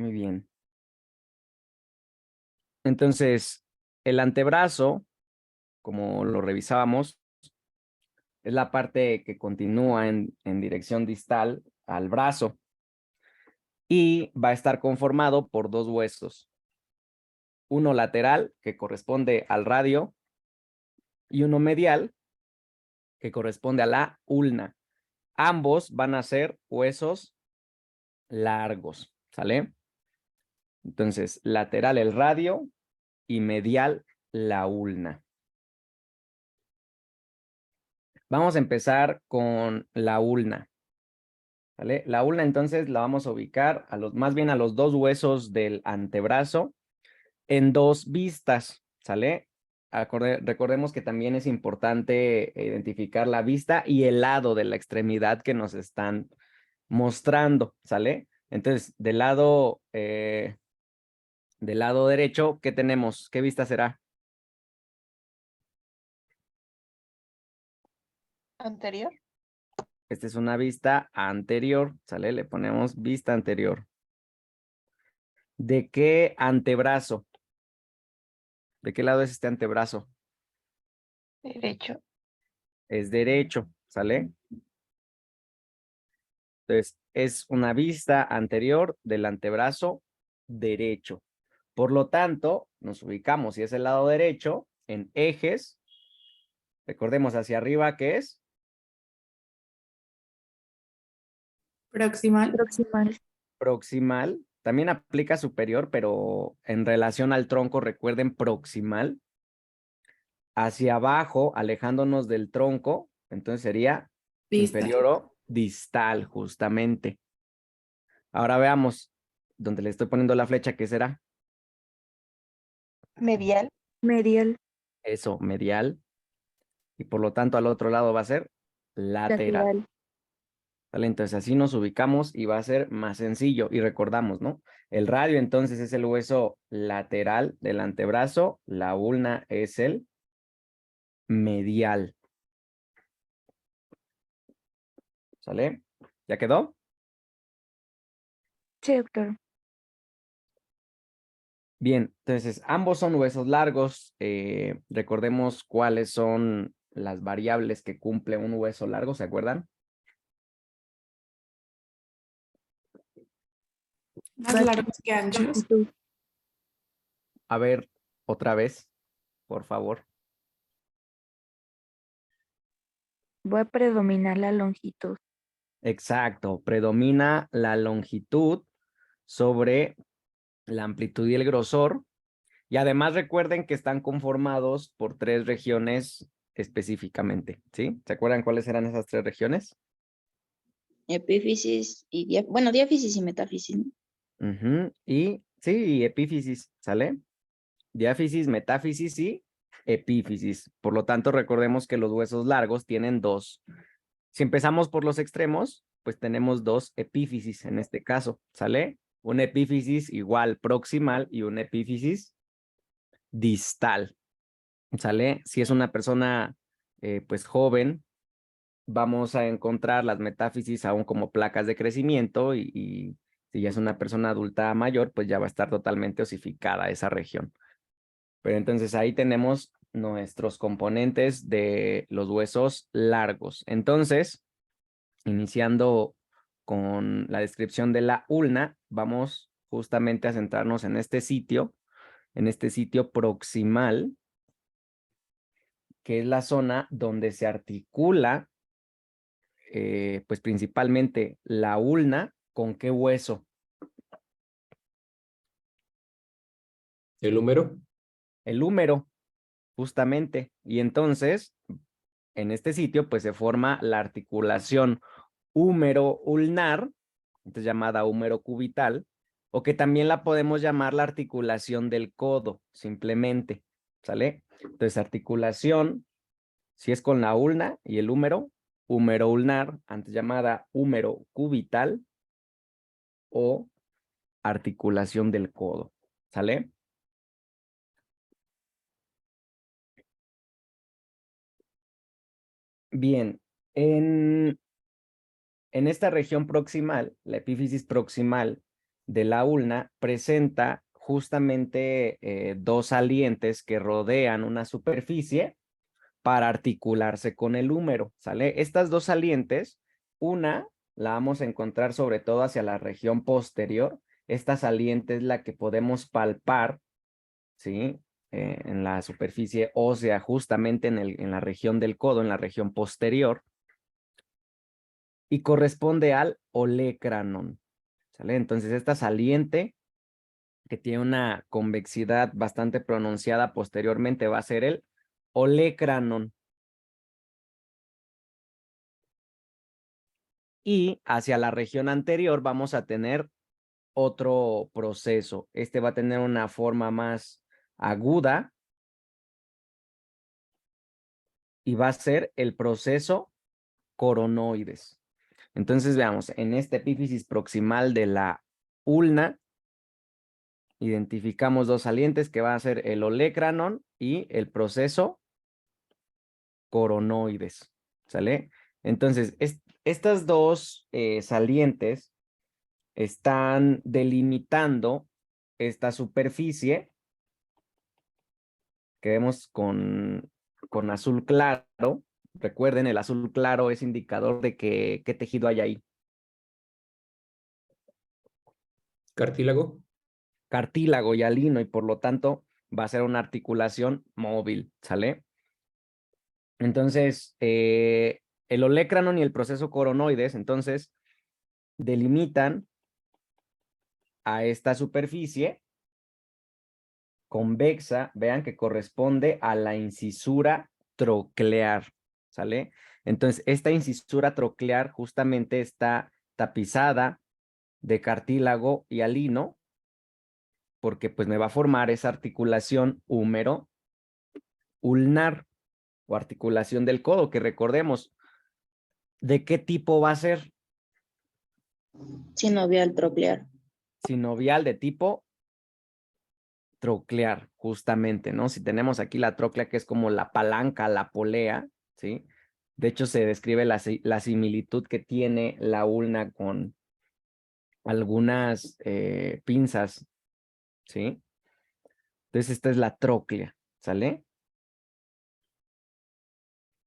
Muy bien. Entonces, el antebrazo, como lo revisábamos, es la parte que continúa en dirección distal al brazo y va a estar conformado por dos huesos. Uno lateral, que corresponde al radio, y uno medial, que corresponde a la ulna. Ambos van a ser huesos largos, ¿sale? Entonces, lateral el radio y medial la ulna. Vamos a empezar con la ulna, ¿vale? La ulna entonces la vamos a ubicar más bien a los dos huesos del antebrazo en dos vistas, ¿sale? Recordemos que también es importante identificar la vista y el lado de la extremidad que nos están mostrando, ¿sale? Entonces, del lado derecho, ¿qué tenemos? ¿Qué vista será? Anterior. Esta es una vista anterior, ¿sale? Le ponemos vista anterior. ¿De qué antebrazo? ¿De qué lado es este antebrazo? Derecho. Es derecho, ¿sale? Entonces, es una vista anterior del antebrazo derecho. Por lo tanto, nos ubicamos, si es el lado derecho, en ejes. Recordemos hacia arriba, ¿qué es? Proximal. Proximal. También aplica superior, pero en relación al tronco, recuerden proximal. Hacia abajo, alejándonos del tronco, entonces sería Vista. inferior o distal, justamente. Ahora veamos, donde le estoy poniendo la flecha, ¿qué será? Medial. Medial. Eso, medial. Y por lo tanto, al otro lado va a ser lateral. Lateral. ¿Vale? Entonces así nos ubicamos y va a ser más sencillo. Y recordamos, ¿no? El radio entonces es el hueso lateral del antebrazo, la ulna es el medial. ¿Sale? ¿Ya quedó? Sí, doctor. Bien, entonces ambos son huesos largos. Recordemos cuáles son las variables que cumple un hueso largo, ¿se acuerdan? Más largos que anchos. Longitud. A ver, otra vez, por favor. Va a predominar la longitud. Exacto, predomina la longitud sobre la amplitud y el grosor. Y además recuerden que están conformados por tres regiones específicamente, ¿sí? ¿Se acuerdan cuáles eran esas tres regiones? Epífisis y diáfisis y metáfisis, ¿no? Y sí, epífisis, ¿sale? Diáfisis, metáfisis y epífisis. Por lo tanto, recordemos que los huesos largos tienen dos. Si empezamos por los extremos, pues tenemos dos epífisis en este caso, ¿sale? Un epífisis igual proximal y un epífisis distal, ¿sale? Si es una persona pues joven, vamos a encontrar las metáfisis aún como placas de crecimiento y si ya es una persona adulta mayor, pues ya va a estar totalmente osificada esa región. Pero entonces ahí tenemos nuestros componentes de los huesos largos. Entonces, iniciando con la descripción de la ulna, vamos justamente a centrarnos en este sitio proximal, que es la zona donde se articula, pues principalmente la ulna, ¿con qué hueso? ¿El húmero? El húmero, justamente. Y entonces, en este sitio, pues se forma la articulación húmero-ulnar, entonces llamada húmero cubital, o que también la podemos llamar la articulación del codo, simplemente, ¿sale? Entonces, articulación, si es con la ulna y el húmero ulnar, antes llamada húmero cubital, o articulación del codo, ¿sale? Bien, en esta región proximal, la epífisis proximal, de la ulna presenta justamente dos salientes que rodean una superficie para articularse con el húmero, ¿sale? Estas dos salientes, una la vamos a encontrar sobre todo hacia la región posterior. Esta saliente es la que podemos palpar, ¿sí? En la superficie ósea, justamente en la región del codo, en la región posterior, y corresponde al olecranon, ¿sale? Entonces, esta saliente que tiene una convexidad bastante pronunciada posteriormente va a ser el olecranon. Y hacia la región anterior vamos a tener otro proceso. Este va a tener una forma más aguda y va a ser el proceso coronoides. Entonces veamos, en esta epífisis proximal de la ulna, identificamos dos salientes que van a ser el olecranon y el proceso coronoides, ¿sale? Entonces, estas dos salientes están delimitando esta superficie que vemos con azul claro. Recuerden, el azul claro es indicador de qué tejido hay ahí. Cartílago. Cartílago y alino, y por lo tanto va a ser una articulación móvil, ¿sale? Entonces, el olecranon y el proceso coronoides, entonces, delimitan a esta superficie convexa, vean que corresponde a la incisura troclear, ¿sale? Entonces, esta incisura troclear justamente está tapizada de cartílago y alino, porque pues me va a formar esa articulación húmero ulnar o articulación del codo, que recordemos, ¿de qué tipo va a ser? Sinovial troclear. Sinovial de tipo troclear, justamente, ¿no? Si tenemos aquí la tróclea, que es como la palanca, la polea, ¿sí? De hecho, se describe la similitud que tiene la ulna con algunas pinzas, ¿sí? Entonces, esta es la tróclea, ¿sale?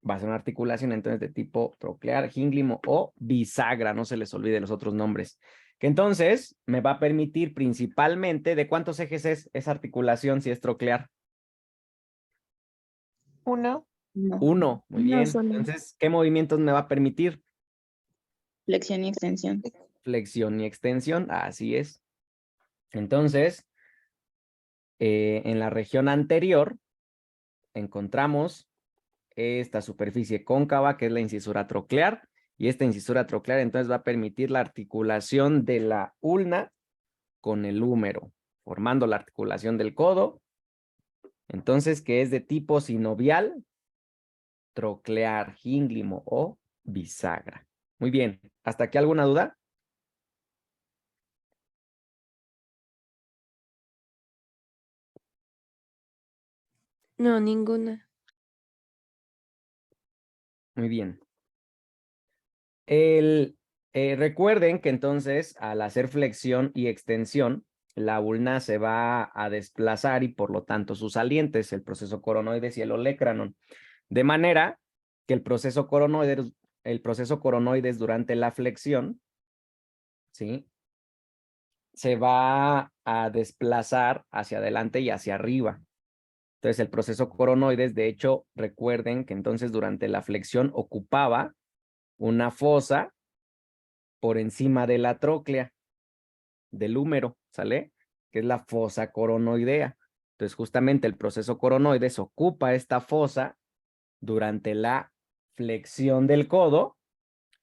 Va a ser una articulación entonces de tipo troclear, gínglimo o bisagra, no se les olvide los otros nombres. Que entonces me va a permitir principalmente, ¿de cuántos ejes es esa articulación si es troclear? Uno. No. Uno, muy No, bien. solo. Entonces, ¿qué movimientos me va a permitir? Flexión y extensión. Flexión y extensión, así es. Entonces, en la región anterior encontramos esta superficie cóncava, que es la incisura troclear, y esta incisura troclear entonces va a permitir la articulación de la ulna con el húmero, formando la articulación del codo, entonces que es de tipo sinovial, troclear, gínglimo o bisagra. Muy bien, ¿hasta aquí alguna duda? No, ninguna. Muy bien. Recuerden que entonces al hacer flexión y extensión, la ulna se va a desplazar y por lo tanto sus salientes, el proceso coronoides y el olecranon. De manera que el proceso coronoides durante la flexión, ¿sí? Se va a desplazar hacia adelante y hacia arriba. Entonces el proceso coronoides, de hecho, recuerden que entonces durante la flexión ocupaba una fosa por encima de la tróclea del húmero, ¿sale? Que es la fosa coronoidea. Entonces, justamente el proceso coronoides ocupa esta fosa durante la flexión del codo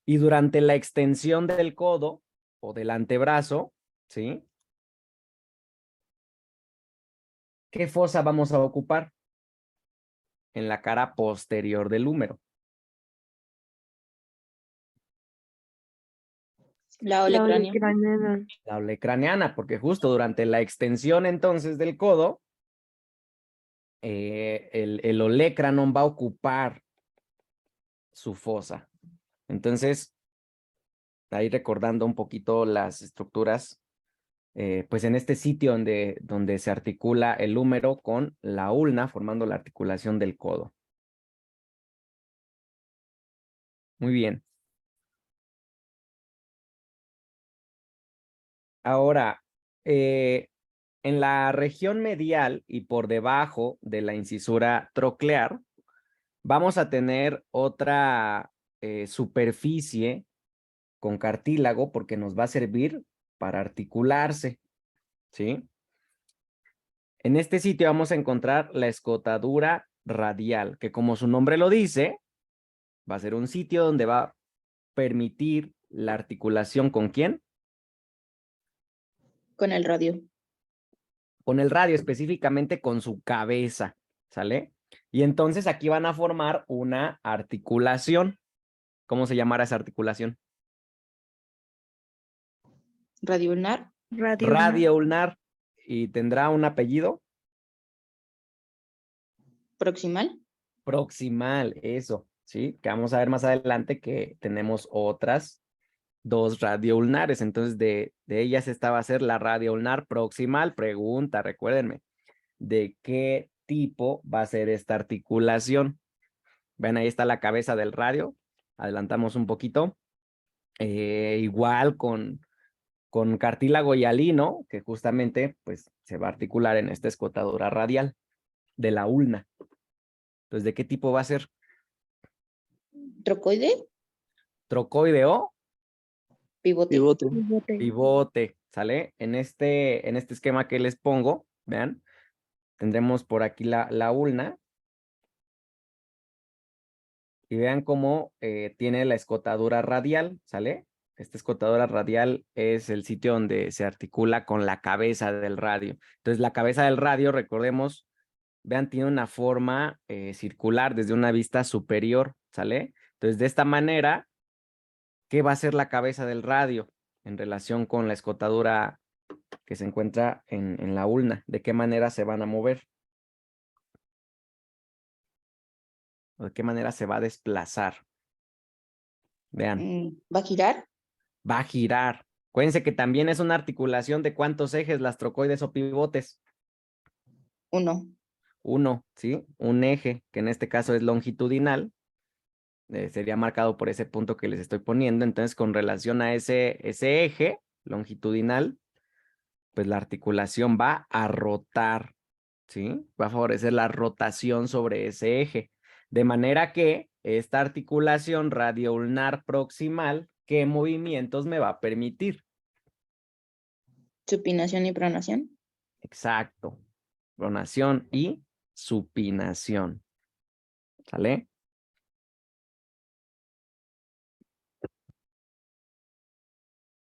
y durante la extensión del codo o del antebrazo, ¿sí? ¿Qué fosa vamos a ocupar? En la cara posterior del húmero. La La olecrania. olecraniana. La olecraniana, porque justo durante la extensión entonces del codo, el olecranon va a ocupar su fosa. Entonces, ahí recordando un poquito las estructuras, pues en este sitio donde se articula el húmero con la ulna, formando la articulación del codo. Muy bien. Ahora, en la región medial y por debajo de la incisura troclear, vamos a tener otra superficie con cartílago porque nos va a servir para articularse, ¿sí? En este sitio vamos a encontrar la escotadura radial, que como su nombre lo dice, va a ser un sitio donde va a permitir la articulación ¿con quién? Con el radio. Con el radio, específicamente con su cabeza, ¿sale? Y entonces aquí van a formar una articulación. ¿Cómo se llamará esa articulación? Radio ulnar. Radio. Radio ulnar. ¿Y tendrá un apellido? Proximal. Proximal, eso, ¿sí? Que vamos a ver más adelante que tenemos otras dos radioulnares. Entonces, de ellas esta va a ser la radioulnar proximal. Pregunta, recuérdenme, ¿de qué tipo va a ser esta articulación? Ven, ahí está la cabeza del radio. Adelantamos un poquito. Igual con cartílago hialino, que justamente pues se va a articular en esta escotadura radial de la ulna. Entonces, ¿de qué tipo va a ser? Trocoide. Trocoide o Pivote. Pivote. pivote, ¿sale? En este esquema que les pongo, vean, tendremos por aquí la ulna. Y vean cómo tiene la escotadura radial, ¿sale? Esta escotadura radial es el sitio donde se articula con la cabeza del radio. Entonces, la cabeza del radio, recordemos, vean, tiene una forma circular desde una vista superior, ¿sale? Entonces, de esta manera, ¿qué va a ser la cabeza del radio en relación con la escotadura que se encuentra en la ulna? ¿De qué manera se van a mover? ¿O de qué manera se va a desplazar? Vean. Va a girar. Va a girar. Acuérdense que también es una articulación de cuántos ejes las trocoides o pivotes. 1. Uno, ¿sí? Un eje, que en este caso es longitudinal, sería marcado por ese punto que les estoy poniendo. Entonces, con relación a ese eje longitudinal, pues la articulación va a rotar, ¿sí? Va a favorecer la rotación sobre ese eje. De manera que esta articulación radioulnar proximal, ¿qué movimientos me va a permitir? Supinación y pronación. Exacto. Pronación y supinación. ¿Sale?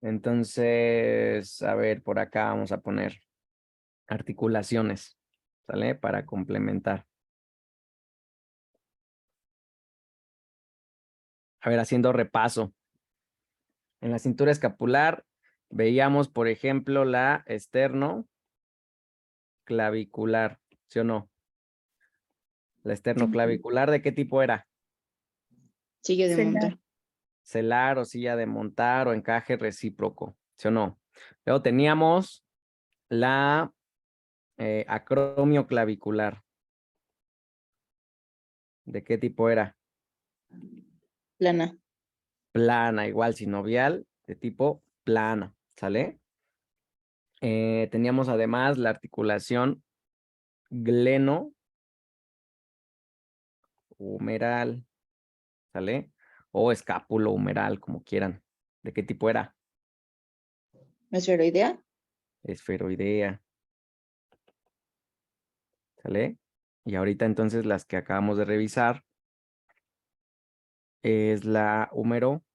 Entonces, a ver, por acá vamos a poner articulaciones, ¿sale? Para complementar. A ver, haciendo repaso. En la cintura escapular veíamos, por ejemplo, la esternoclavicular, ¿sí o no? La esternoclavicular, ¿de qué tipo era? Silla de Celar. montar. Celar o silla de montar o encaje recíproco, ¿sí o no? Luego teníamos la acromio clavicular. ¿De qué tipo era? Plana. Plana, igual sinovial, de tipo plana, ¿sale? Teníamos además la articulación gleno-humeral, ¿sale? O escápulo-humeral, como quieran. ¿De qué tipo era? Esferoidea. Esferoidea, ¿sale? Y ahorita entonces las que acabamos de revisar es la húmero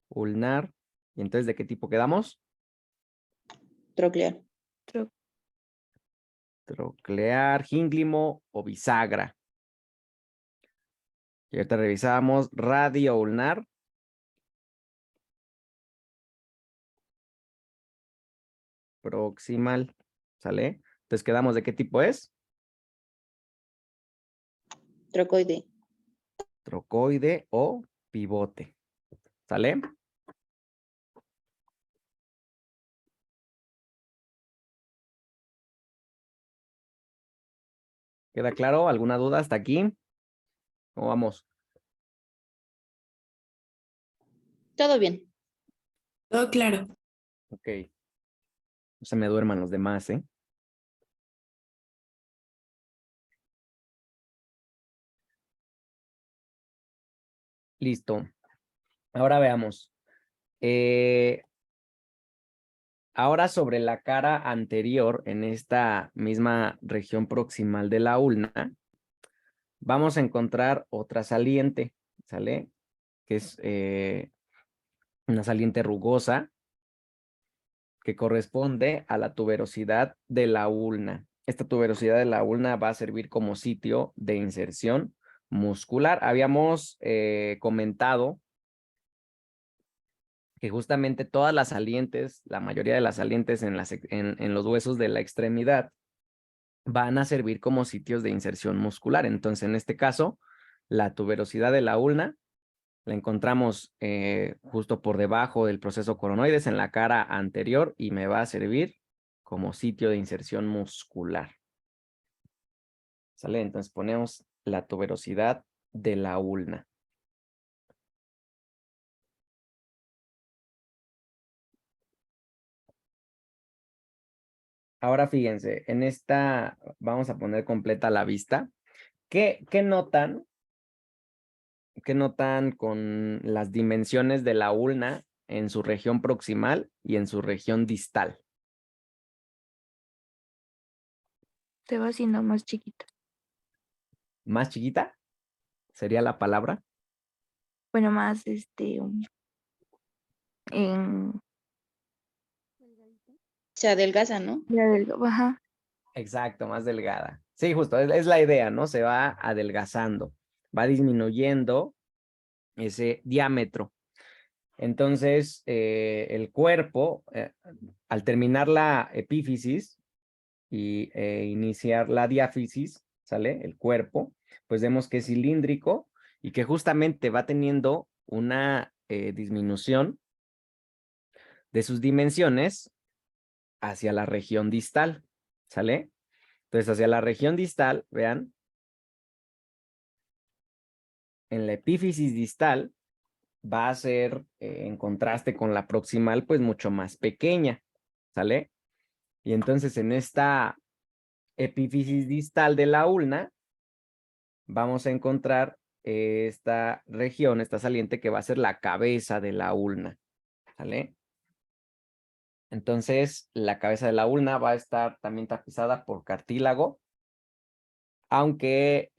ulnar. ¿Y entonces de qué tipo quedamos? Troclear. Troclear, gínglimo o bisagra. Y ahorita revisamos radio ulnar. Proximal, ¿sale? Entonces quedamos de qué tipo es. Trocoide. Trocoide o pivote, ¿sale? ¿Queda claro? ¿Alguna duda hasta aquí? ¿O vamos? Todo bien. Todo claro. Ok. No se me duerman los demás, ¿eh? Listo. Ahora veamos. Ahora sobre la cara anterior, en esta misma región proximal de la ulna, vamos a encontrar otra saliente, ¿sale? Que es una saliente rugosa que corresponde a la tuberosidad de la ulna. Esta tuberosidad de la ulna va a servir como sitio de inserción muscular. Habíamos comentado que justamente todas las salientes, la mayoría de las salientes en los huesos de la extremidad, van a servir como sitios de inserción muscular. Entonces, en este caso, la tuberosidad de la ulna la encontramos justo por debajo del proceso coronoides en la cara anterior y me va a servir como sitio de inserción muscular. ¿Sale? Entonces ponemos la tuberosidad de la ulna. Ahora fíjense, en esta vamos a poner completa la vista. ¿Qué notan? ¿Qué notan con las dimensiones de la ulna en su región proximal y en su región distal? Se va haciendo más chiquita. ¿Más chiquita? ¿Sería la palabra? Bueno, más Se adelgaza, ¿no? ajá. Exacto, más delgada. Sí, justo, es la idea, ¿no? Se va adelgazando, va disminuyendo ese diámetro. Entonces, el cuerpo, al terminar la epífisis y iniciar la diáfisis, ¿sale? El cuerpo, pues vemos que es cilíndrico y que justamente va teniendo una disminución de sus dimensiones hacia la región distal, ¿sale? Entonces, hacia la región distal, vean, en la epífisis distal va a ser, en contraste con la proximal, pues mucho más pequeña, ¿sale? Y entonces en esta epífisis distal de la ulna, vamos a encontrar esta región, esta saliente que va a ser la cabeza de la ulna, ¿sale? Entonces, la cabeza de la ulna va a estar también tapizada por cartílago, aunque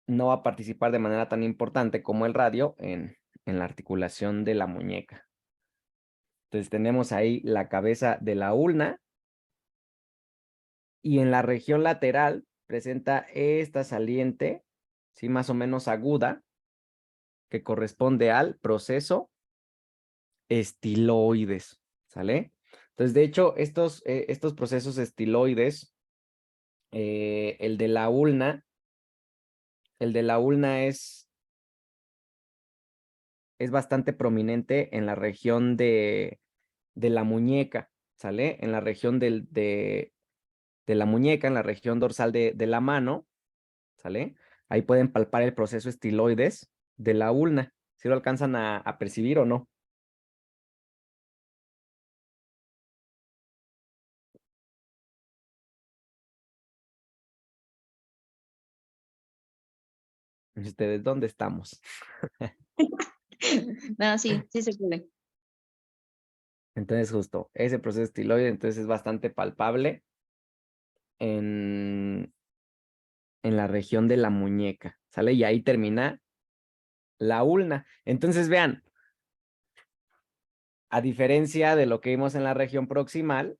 no va a participar de manera tan importante como el radio en la articulación de la muñeca. Entonces tenemos ahí la cabeza de la ulna y en la región lateral presenta esta saliente, ¿sí? Más o menos aguda, que corresponde al proceso estiloides, ¿sale? Entonces, de hecho, estos procesos estiloides, el de la ulna es bastante prominente en la región de la muñeca, ¿sale? En la región de la muñeca, en la región dorsal de la mano, ¿sale? Ahí pueden palpar el proceso estiloides de la ulna. ¿Sí lo alcanzan a percibir o no? ¿Ustedes dónde estamos? No, sí, sí se puede. Entonces, justo, ese proceso estiloide entonces es bastante palpable en la región de la muñeca, ¿sale? Y ahí termina la ulna. Entonces, vean, a diferencia de lo que vimos en la región proximal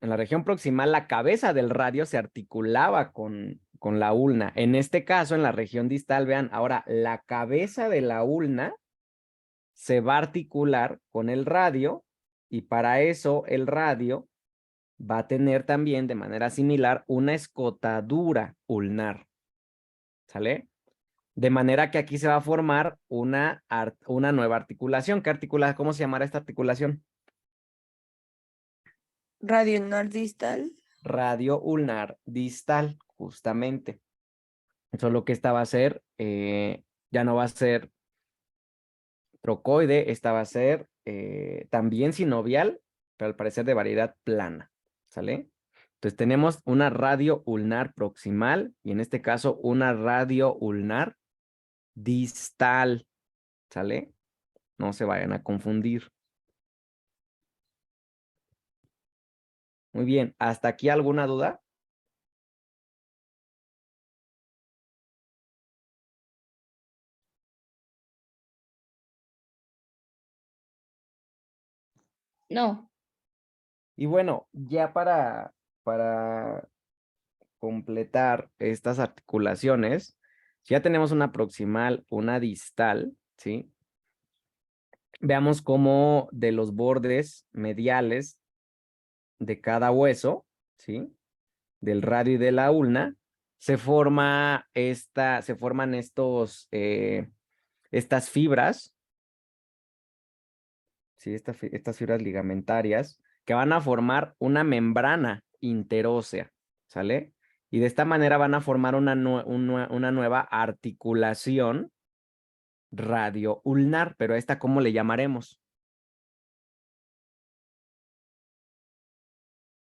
la cabeza del radio se articulaba con la ulna. En este caso, en la región distal, vean, ahora la cabeza de la ulna se va a articular con el radio y para eso el radio va a tener también de manera similar una escotadura ulnar, ¿sale? De manera que aquí se va a formar una nueva articulación. ¿Cómo se llamará esta articulación? Radio nordistal. radio ulnar distal, justamente. Solo que esta va a ser, ya no va a ser trocoide, esta va a ser también sinovial, pero al parecer de variedad plana, ¿sale? Entonces tenemos una radio ulnar proximal y en este caso una radio ulnar distal, ¿sale? No se vayan a confundir. Muy bien, ¿hasta aquí alguna duda? No, Y bueno, ya para completar estas articulaciones, ya tenemos una proximal, una distal, ¿sí? Veamos cómo de los bordes mediales de cada hueso, ¿sí? Del radio y de la ulna, se forman estas fibras, ¿sí? Estas fibras ligamentarias que van a formar una membrana interósea, ¿sale? Y de esta manera van a formar una nueva articulación radioulnar, pero a esta, ¿cómo le llamaremos?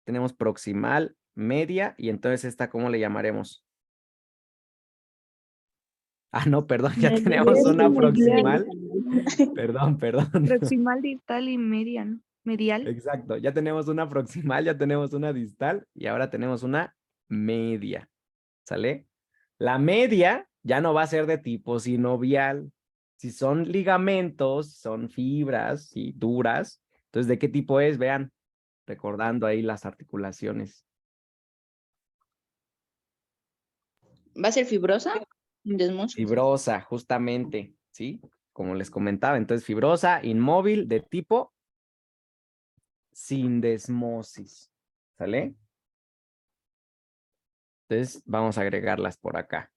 Tenemos proximal, media, y entonces esta, ¿cómo le llamaremos? Ah, no, perdón, ya tenemos una proximal. Perdón. Proximal, distal y medial. Medial. Exacto, ya tenemos una proximal, ya tenemos una distal y ahora tenemos una media, ¿sale? La media ya no va a ser de tipo sinovial. Si son ligamentos, son fibras y duras, entonces, ¿de qué tipo es? Vean, recordando ahí las articulaciones. ¿va a ser fibrosa? Desmosis. Fibrosa, justamente, ¿sí? Como les comentaba, entonces fibrosa, inmóvil, de tipo sindesmosis, ¿sale? Entonces, vamos a agregarlas por acá.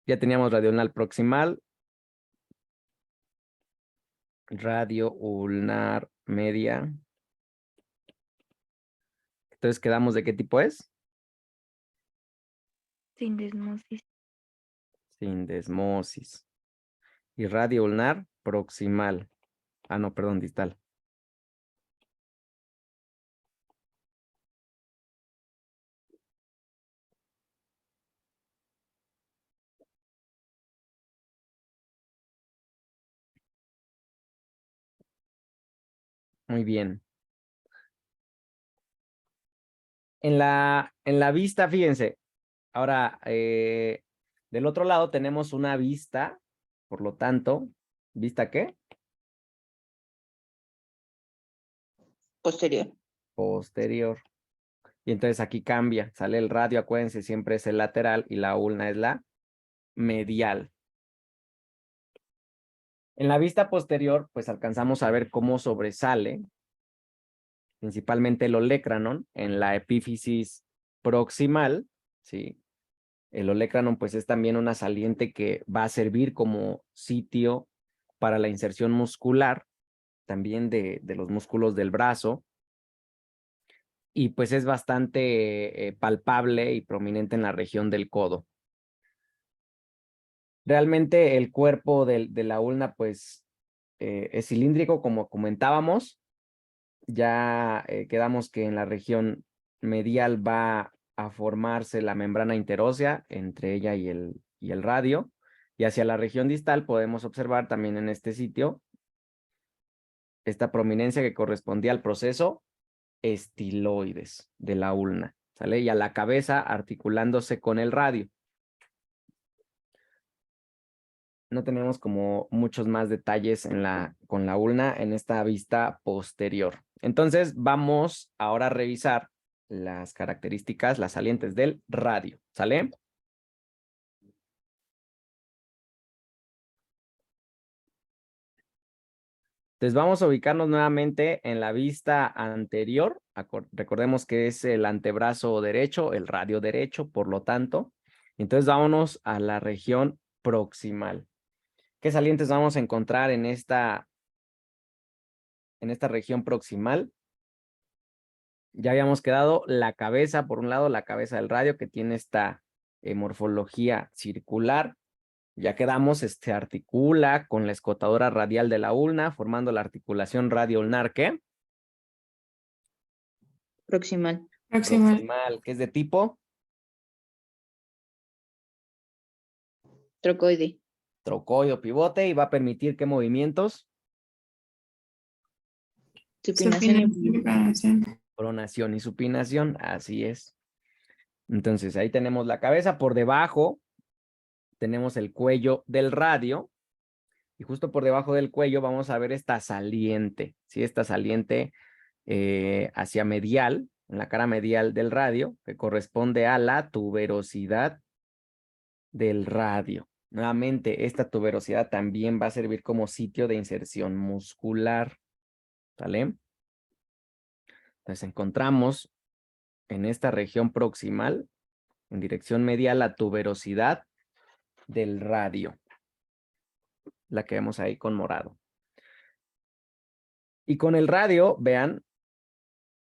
Ya teníamos radio ulnar proximal, radio ulnar media. Entonces, ¿quedamos de qué tipo es? Sindesmosis. Sindesmosis. Y radio ulnar proximal. Ah, no, perdón, distal. Muy bien. En la vista, fíjense, ahora del otro lado tenemos una vista, por lo tanto, ¿vista qué? Posterior. Posterior. Y entonces aquí cambia, sale el radio, acuérdense, siempre es el lateral y la ulna es la medial. En la vista posterior, pues alcanzamos a ver cómo sobresale principalmente el olecranon en la epífisis proximal, ¿sí? El olecranon pues es también una saliente que va a servir como sitio para la inserción muscular, también de los músculos del brazo, y pues es bastante palpable y prominente en la región del codo. Realmente el cuerpo de la ulna pues es cilíndrico, como comentábamos. Ya quedamos que en la región medial va a formarse la membrana interósea entre ella y el radio. Y hacia la región distal podemos observar también en este sitio esta prominencia que correspondía al proceso estiloides de la ulna, ¿sale? Y a la cabeza articulándose con el radio. No tenemos como muchos más detalles con la ulna en esta vista posterior. Entonces vamos ahora a revisar las características, las salientes del radio, ¿sale? Entonces vamos a ubicarnos nuevamente en la vista anterior. Recordemos que es el antebrazo derecho, el radio derecho, por lo tanto. Entonces vámonos a la región proximal. ¿Qué salientes vamos a encontrar en esta región proximal? Ya habíamos quedado la cabeza, por un lado, la cabeza del radio que tiene esta morfología circular. Ya quedamos, se articula con la escotadora radial de la ulna, formando la articulación radio-ulnar, ¿qué? Proximal. Proximal. Proximal, que es de tipo Trocoide. trocoide pivote y va a permitir qué movimientos, Supinación y Supinación. pronación y supinación, así es. Entonces ahí tenemos la cabeza, por debajo tenemos el cuello del radio y justo por debajo del cuello vamos a ver esta saliente, ¿sí? Esta saliente hacia medial, en la cara medial del radio, que corresponde a la tuberosidad del radio. Nuevamente, esta tuberosidad también va a servir como sitio de inserción muscular, ¿vale? Entonces encontramos en esta región proximal, en dirección medial, la tuberosidad del radio, la que vemos ahí con morado. Y con el radio, vean,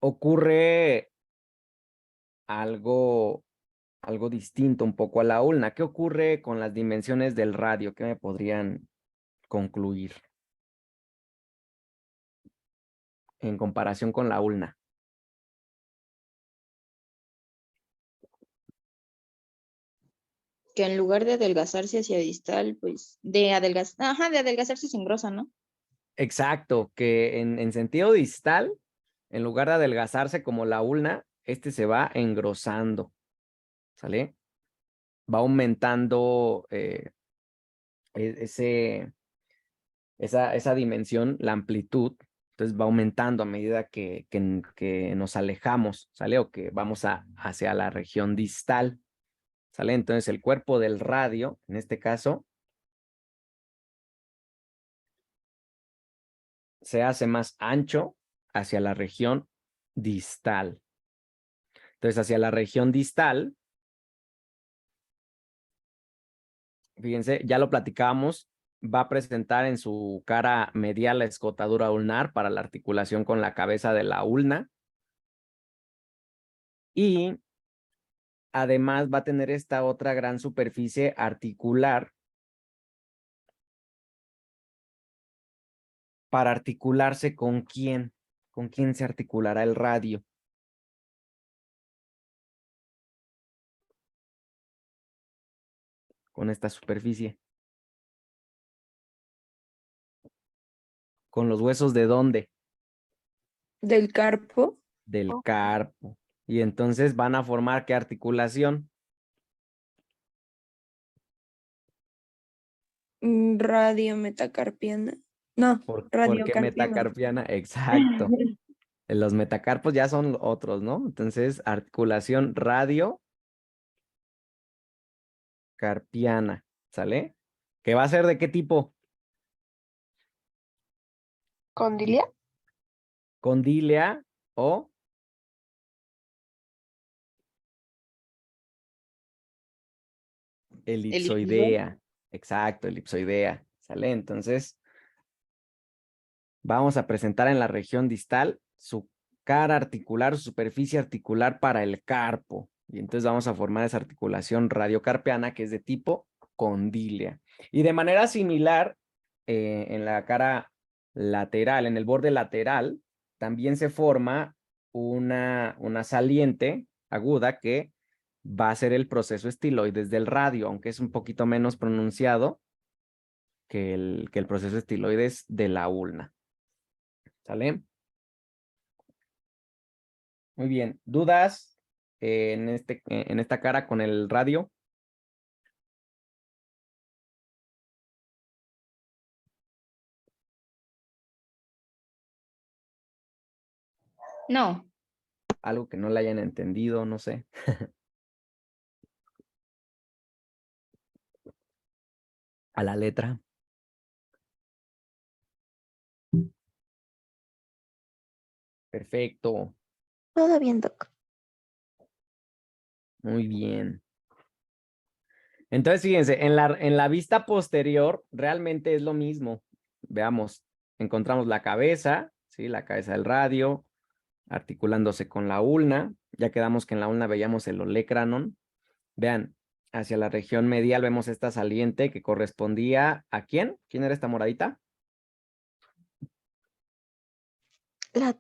ocurre algo distinto un poco a la ulna. ¿Qué ocurre con las dimensiones del radio? ¿Qué me podrían concluir en comparación con la ulna? que en lugar de adelgazarse hacia distal, pues de adelgazarse se engrosa, ¿no? Exacto, que en sentido distal, en lugar de adelgazarse como la ulna, este se va engrosando, ¿sale? Va aumentando esa dimensión, la amplitud, entonces va aumentando a medida que nos alejamos, ¿sale? O que vamos hacia la región distal, ¿sale? Entonces el cuerpo del radio, en este caso, se hace más ancho hacia la región distal. Entonces, hacia la región distal, fíjense, ya lo platicábamos, va a presentar en su cara medial la escotadura ulnar para la articulación con la cabeza de la ulna. Y además va a tener esta otra gran superficie articular para articularse con quién. ¿Con quién se articulará el radio? Con esta superficie. ¿Con los huesos de dónde? Del carpo. Del carpo. Y entonces van a formar ¿qué articulación? Radio metacarpiana. No, ¿Por radio qué metacarpiana? Exacto. Los metacarpos ya son otros, ¿no? Entonces, articulación radiocarpiana, ¿sale? ¿Que va a ser de qué tipo? ¿Condilia? Condílea o elipsoidea. Exacto, elipsoidea, ¿sale? Entonces, vamos a presentar en la región distal su cara articular, su superficie articular para el carpo. Y entonces vamos a formar esa articulación radiocarpiana que es de tipo condílea. Y de manera similar, en la cara lateral, en el borde lateral, también se forma una saliente aguda que va a ser el proceso estiloides del radio, aunque es un poquito menos pronunciado que el proceso estiloides de la ulna. ¿Sale? Muy bien. ¿Dudas en esta cara con el radio? No, Algo que no le hayan entendido, no sé. A la letra. Perfecto. Todo bien, Doc. Muy bien. Entonces, fíjense, en la vista posterior realmente es lo mismo. Veamos, encontramos la cabeza, ¿sí? La cabeza del radio. articulándose con la ulna. Ya quedamos que en la ulna veíamos el olecranon. Vean, hacia la región medial vemos esta saliente que correspondía ¿a quién? ¿Quién era esta moradita? La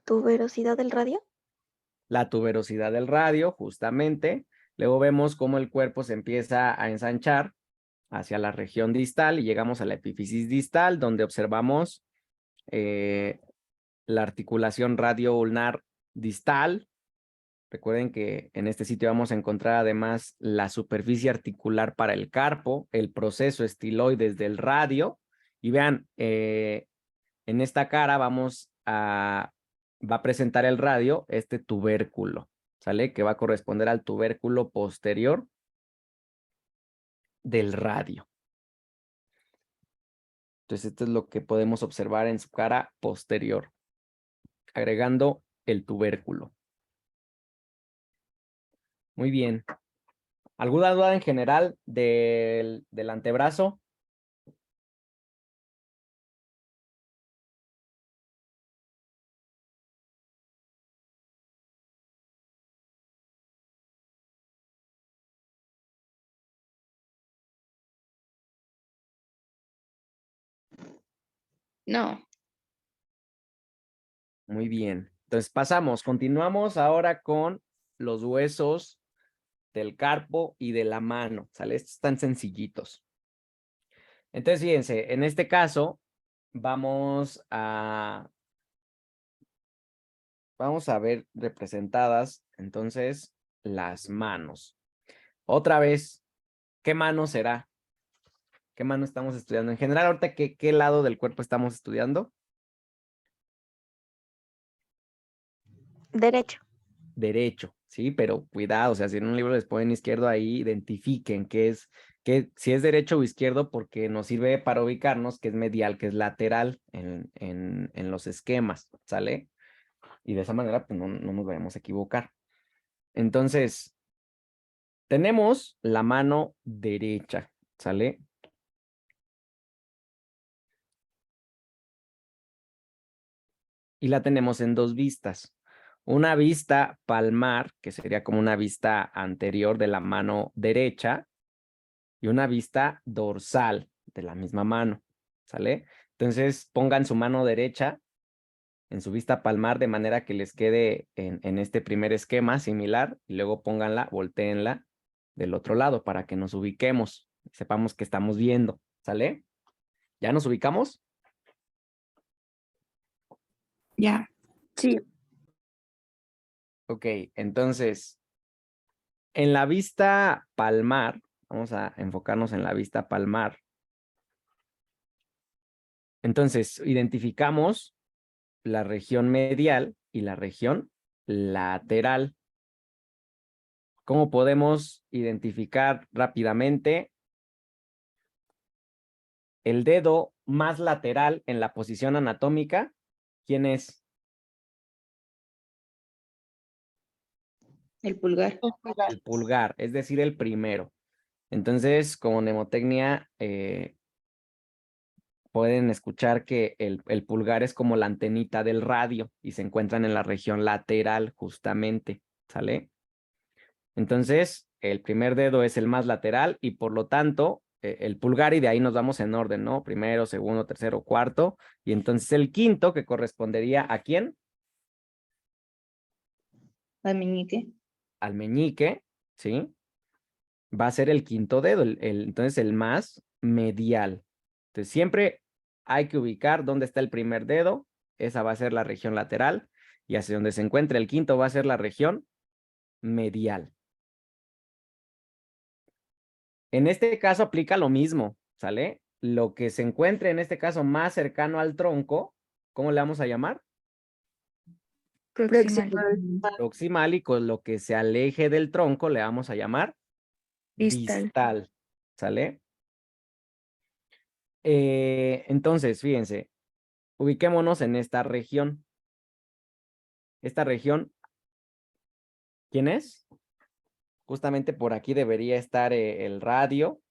tuberosidad del radio. La tuberosidad del radio, justamente. Luego vemos cómo el cuerpo se empieza a ensanchar hacia la región distal y llegamos a la epífisis distal, donde observamos la articulación radio-ulnar distal. Recuerden que en este sitio vamos a encontrar además la superficie articular para el carpo, el proceso estiloides del radio. Y vean, en esta cara va a presentar el radio este tubérculo, ¿sale? Que va a corresponder al tubérculo posterior del radio. Entonces, esto es lo que podemos observar en su cara posterior, agregando el tubérculo. Muy bien. ¿Alguna duda en general del antebrazo? No. Muy bien. Entonces continuamos ahora con los huesos del carpo y de la mano, ¿sale? Estos están sencillitos. Entonces, fíjense, en este caso vamos a ver representadas, entonces, las manos. Otra vez, ¿qué mano será? ¿Qué mano estamos estudiando? En general, ahorita, ¿qué lado del cuerpo estamos estudiando? Derecho. Derecho, sí, pero cuidado, o sea, si en un libro les ponen izquierdo ahí, identifiquen si es derecho o izquierdo, porque nos sirve para ubicarnos que es medial, que es lateral en los esquemas, ¿sale? Y de esa manera, pues no nos vayamos a equivocar. Entonces, tenemos la mano derecha, ¿sale? Y la tenemos en dos vistas. Una vista palmar, que sería como una vista anterior de la mano derecha, y una vista dorsal de la misma mano, ¿sale? Entonces, pongan su mano derecha en su vista palmar de manera que les quede en este primer esquema similar, y luego pónganla, voltéenla del otro lado para que nos ubiquemos, sepamos que estamos viendo, ¿sale? ¿Ya nos ubicamos? Ya. Sí. Ok, entonces, en la vista palmar, vamos a enfocarnos en la vista palmar. Entonces, identificamos la región medial y la región lateral. ¿Cómo podemos identificar rápidamente el dedo más lateral en la posición anatómica? ¿Quién es? El pulgar. El pulgar, es decir, el primero. Entonces, como mnemotecnia, pueden escuchar que el pulgar es como la antenita del radio y se encuentran en la región lateral justamente, ¿sale? Entonces, el primer dedo es el más lateral y por lo tanto, el pulgar, y de ahí nos vamos en orden, ¿no? Primero, segundo, tercero, cuarto. Y entonces el quinto, que correspondería ¿a quién? Al meñique. Al meñique, ¿sí? Va a ser el quinto dedo, entonces el más medial. Entonces siempre hay que ubicar dónde está el primer dedo, esa va a ser la región lateral, y hacia donde se encuentre el quinto va a ser la región medial. En este caso aplica lo mismo, ¿sale? Lo que se encuentre en este caso más cercano al tronco, ¿cómo le vamos a llamar? Proximal. Proximal, y con lo que se aleje del tronco le vamos a llamar Distal. distal, ¿sale? Entonces, fíjense, ubiquémonos en esta región. Esta región, ¿quién es? Justamente por aquí debería estar el radio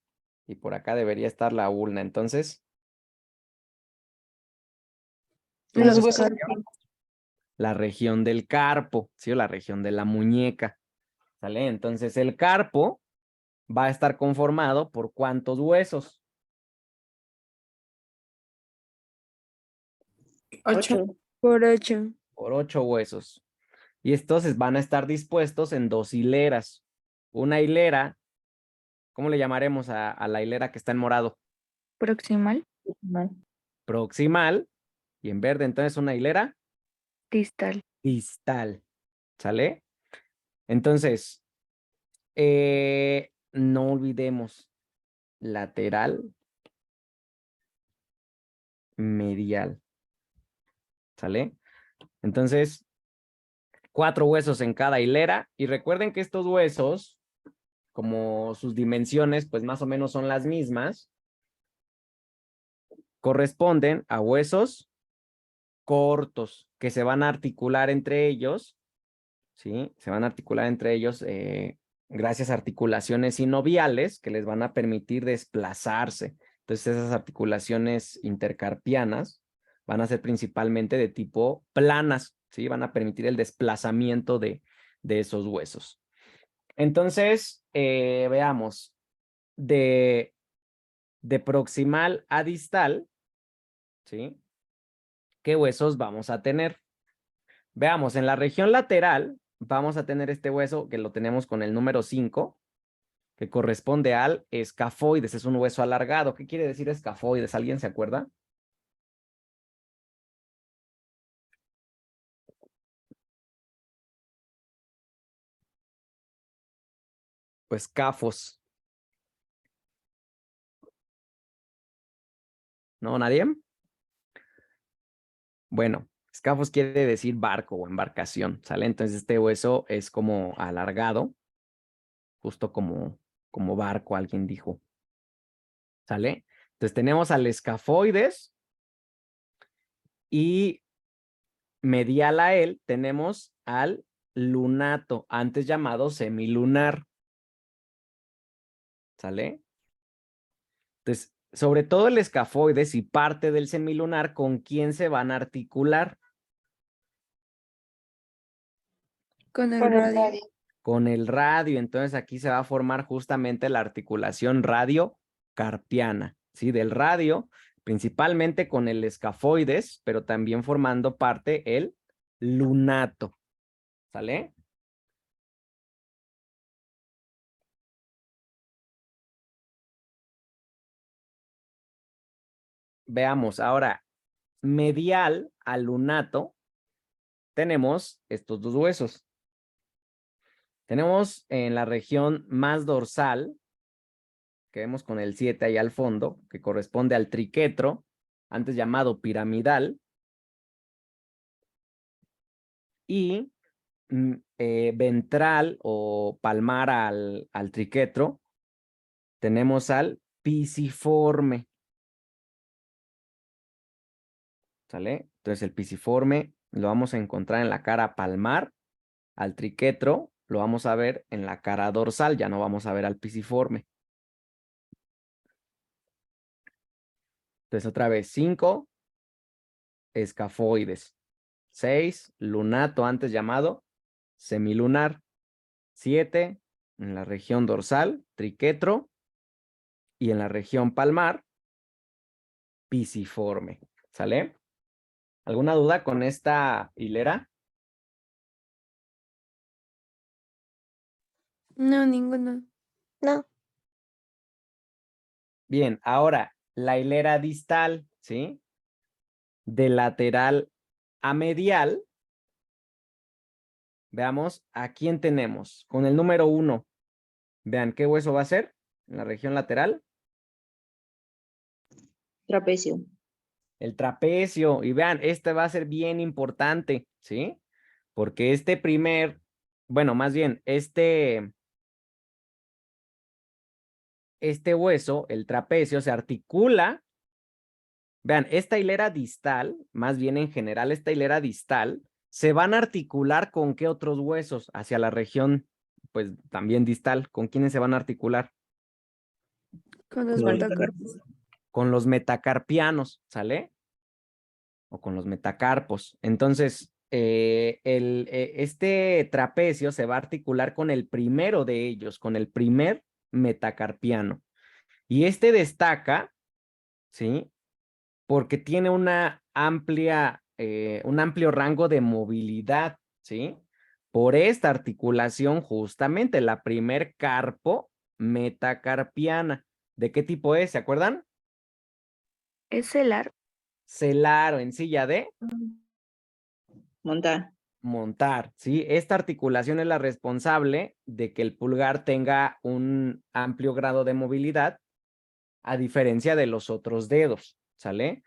y por acá debería estar la ulna. Entonces, Los Los huesos. carpos. la región del carpo, ¿sí? O la región de la muñeca, ¿sale? Entonces el carpo va a estar conformado por ¿cuántos huesos? 8. Por 8. Por 8 huesos. Y estos van a estar dispuestos en 2 hileras. Una hilera, ¿cómo le llamaremos a la hilera que está en morado? Proximal. Proximal. Y en verde, entonces, una hilera Distal. distal. ¿Sale? Entonces, no olvidemos lateral, medial. ¿Sale? Entonces, 4 huesos en cada hilera. Y recuerden que estos huesos, como sus dimensiones, pues más o menos son las mismas, corresponden a huesos cortos que se van a articular entre ellos, ¿sí? Se van a articular entre ellos gracias a articulaciones sinoviales que les van a permitir desplazarse. Entonces, esas articulaciones intercarpianas van a ser principalmente de tipo planas, ¿sí? Van a permitir el desplazamiento de esos huesos. Entonces, veamos, de proximal a distal, ¿sí? ¿Qué huesos vamos a tener? Veamos, en la región lateral vamos a tener este hueso que lo tenemos con el número 5, que corresponde al escafoides, es un hueso alargado. ¿Qué quiere decir escafoides? ¿Alguien se acuerda? Pues cafos. ¿No? ¿Nadie? Bueno, escafos quiere decir barco o embarcación, ¿sale? Entonces este hueso es como alargado, justo como barco, alguien dijo, ¿sale? Entonces tenemos al escafoides y medial a él tenemos al lunato, antes llamado semilunar, ¿sale? Entonces, sobre todo el escafoides y parte del semilunar, ¿con quién se van a articular? Con el Con el radio. radio. Con el radio. Entonces aquí se va a formar justamente la articulación radiocarpiana, ¿sí? Del radio, principalmente con el escafoides, pero también formando parte el lunato, ¿sale? Veamos ahora, medial al lunato, tenemos estos dos huesos. Tenemos en la región más dorsal, que vemos con el 7 ahí al fondo, que corresponde al triquetro, antes llamado piramidal, y ventral o palmar al triquetro, tenemos al pisiforme. ¿Sale? Entonces el pisiforme lo vamos a encontrar en la cara palmar, al triquetro lo vamos a ver en la cara dorsal, ya no vamos a ver al pisiforme. Entonces otra vez 5 escafoides, 6 lunato antes llamado semilunar, 7 en la región dorsal, triquetro, y en la región palmar, pisiforme. ¿Sale? ¿Alguna duda con esta hilera? No, ninguno. No. Bien, ahora la hilera distal, ¿sí? De lateral a medial. Veamos a quién tenemos. Con el número 1. Vean qué hueso va a ser en la región lateral. Trapecio. El trapecio. Y vean, este va a ser bien importante, ¿sí? Porque bueno, más bien, este hueso, el trapecio, se articula. Vean, esta hilera distal, más bien en general, esta hilera distal, se van a articular con qué otros huesos hacia la región, pues también distal. ¿Con quiénes se van a articular? Con los Con- metacarpos. Con los metacarpianos, ¿sale? O con los metacarpos. Entonces, este trapecio se va a articular con el primero de ellos, con el primer metacarpiano. Y este destaca, ¿sí? Porque tiene un amplio rango de movilidad, ¿sí? Por esta articulación, justamente, la primer carpo metacarpiana. ¿De qué tipo es? ¿Se acuerdan? Es el arco. Celar o en silla de Montar. montar, ¿sí? Esta articulación es la responsable de que el pulgar tenga un amplio grado de movilidad, a diferencia de los otros dedos, ¿sale?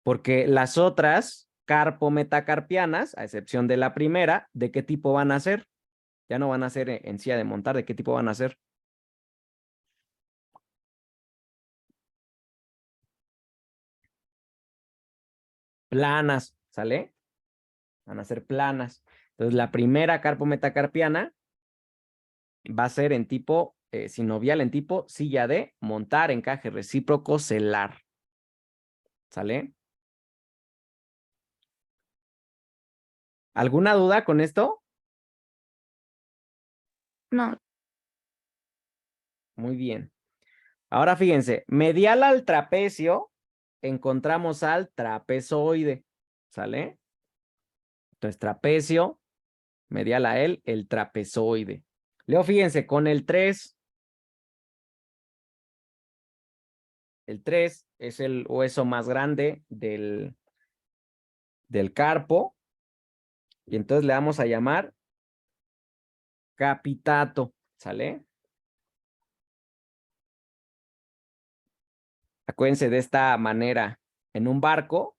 Porque las otras carpo-metacarpianas, a excepción de la primera, ¿de qué tipo van a ser? Ya no van a ser en silla de montar, ¿de qué tipo van a ser? Planas, ¿sale? Van a ser planas. Entonces, la primera carpo-metacarpiana va a ser en tipo sinovial, en tipo silla de montar, encaje recíproco, celar. ¿Sale? ¿Alguna duda con esto? No, Muy bien. Ahora fíjense, medial al trapecio encontramos al trapezoide, ¿sale? Entonces, trapecio, medial a él, el trapezoide. Luego, fíjense, con el 3 es el hueso más grande del carpo, y entonces le vamos a llamar capitato, ¿sale? Acuérdense de esta manera. En un barco,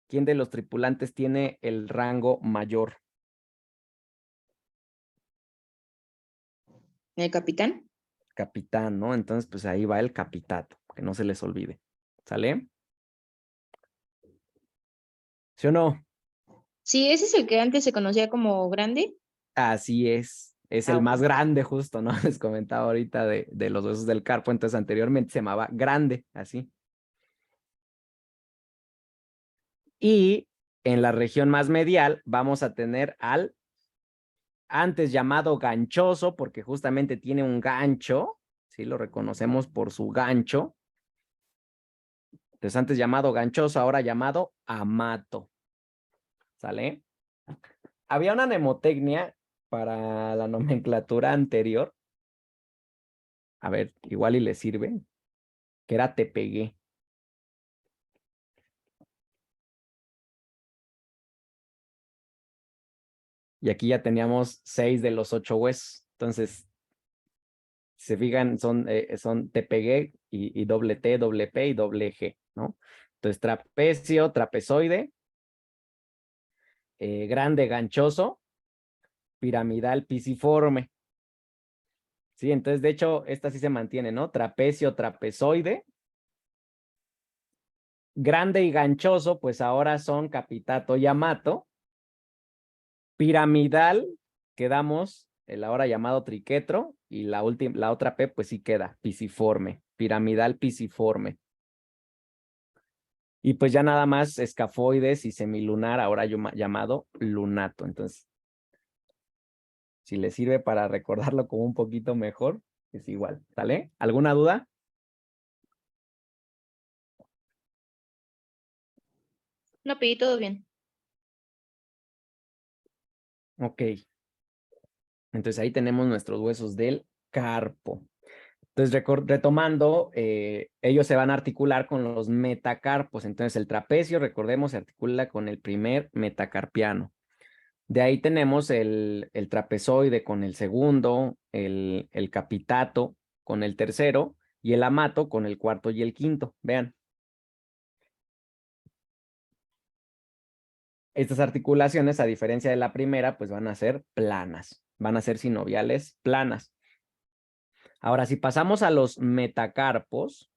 ¿quién de los tripulantes tiene el rango mayor? ¿El capitán? Capitán, ¿no? Entonces, pues ahí va el capitato, que no se les olvide. ¿Sale? ¿Sí o no? Sí, ese es el que antes se conocía como grande. Así es. Es Ah, el ok. más grande, justo, ¿no? Les comentaba ahorita de los huesos del carpo, entonces anteriormente se llamaba grande, así. Y en la región más medial vamos a tener al antes llamado ganchoso, porque justamente tiene un gancho, ¿sí? Lo reconocemos por su gancho. Entonces antes llamado ganchoso, ahora llamado amato. ¿Sale? Había una mnemotecnia para la nomenclatura anterior. A ver, igual y le sirve. Que era te pegué. Y aquí ya teníamos 6 de los 8 huesos. Entonces, si se fijan, son te pegué y doble T, doble P y doble G, ¿no? Entonces, trapecio, trapezoide, grande, ganchoso, piramidal, pisiforme. Sí, entonces, de hecho, esta sí se mantiene, ¿no? Trapecio, trapezoide. Grande y ganchoso, pues ahora son capitato y amato. Piramidal, quedamos el ahora llamado triquetro, y la otra P, pues sí queda, pisiforme, piramidal pisiforme. Y pues ya nada más escafoides y semilunar, ahora llamado lunato. Entonces, si le sirve para recordarlo como un poquito mejor, es igual, ¿sale? ¿Alguna duda? No, pedí todo bien. Ok. Entonces ahí tenemos nuestros huesos del carpo. Entonces, retomando, ellos se van a articular con los metacarpos. Entonces, el trapecio, recordemos, se articula con el primer metacarpiano. De ahí tenemos el trapezoide con el segundo, el capitato con el tercero y el amato con el cuarto y el quinto. Vean. Estas articulaciones, a diferencia de la primera, pues van a ser planas, van a ser sinoviales planas. Ahora, si pasamos a los metacarpos,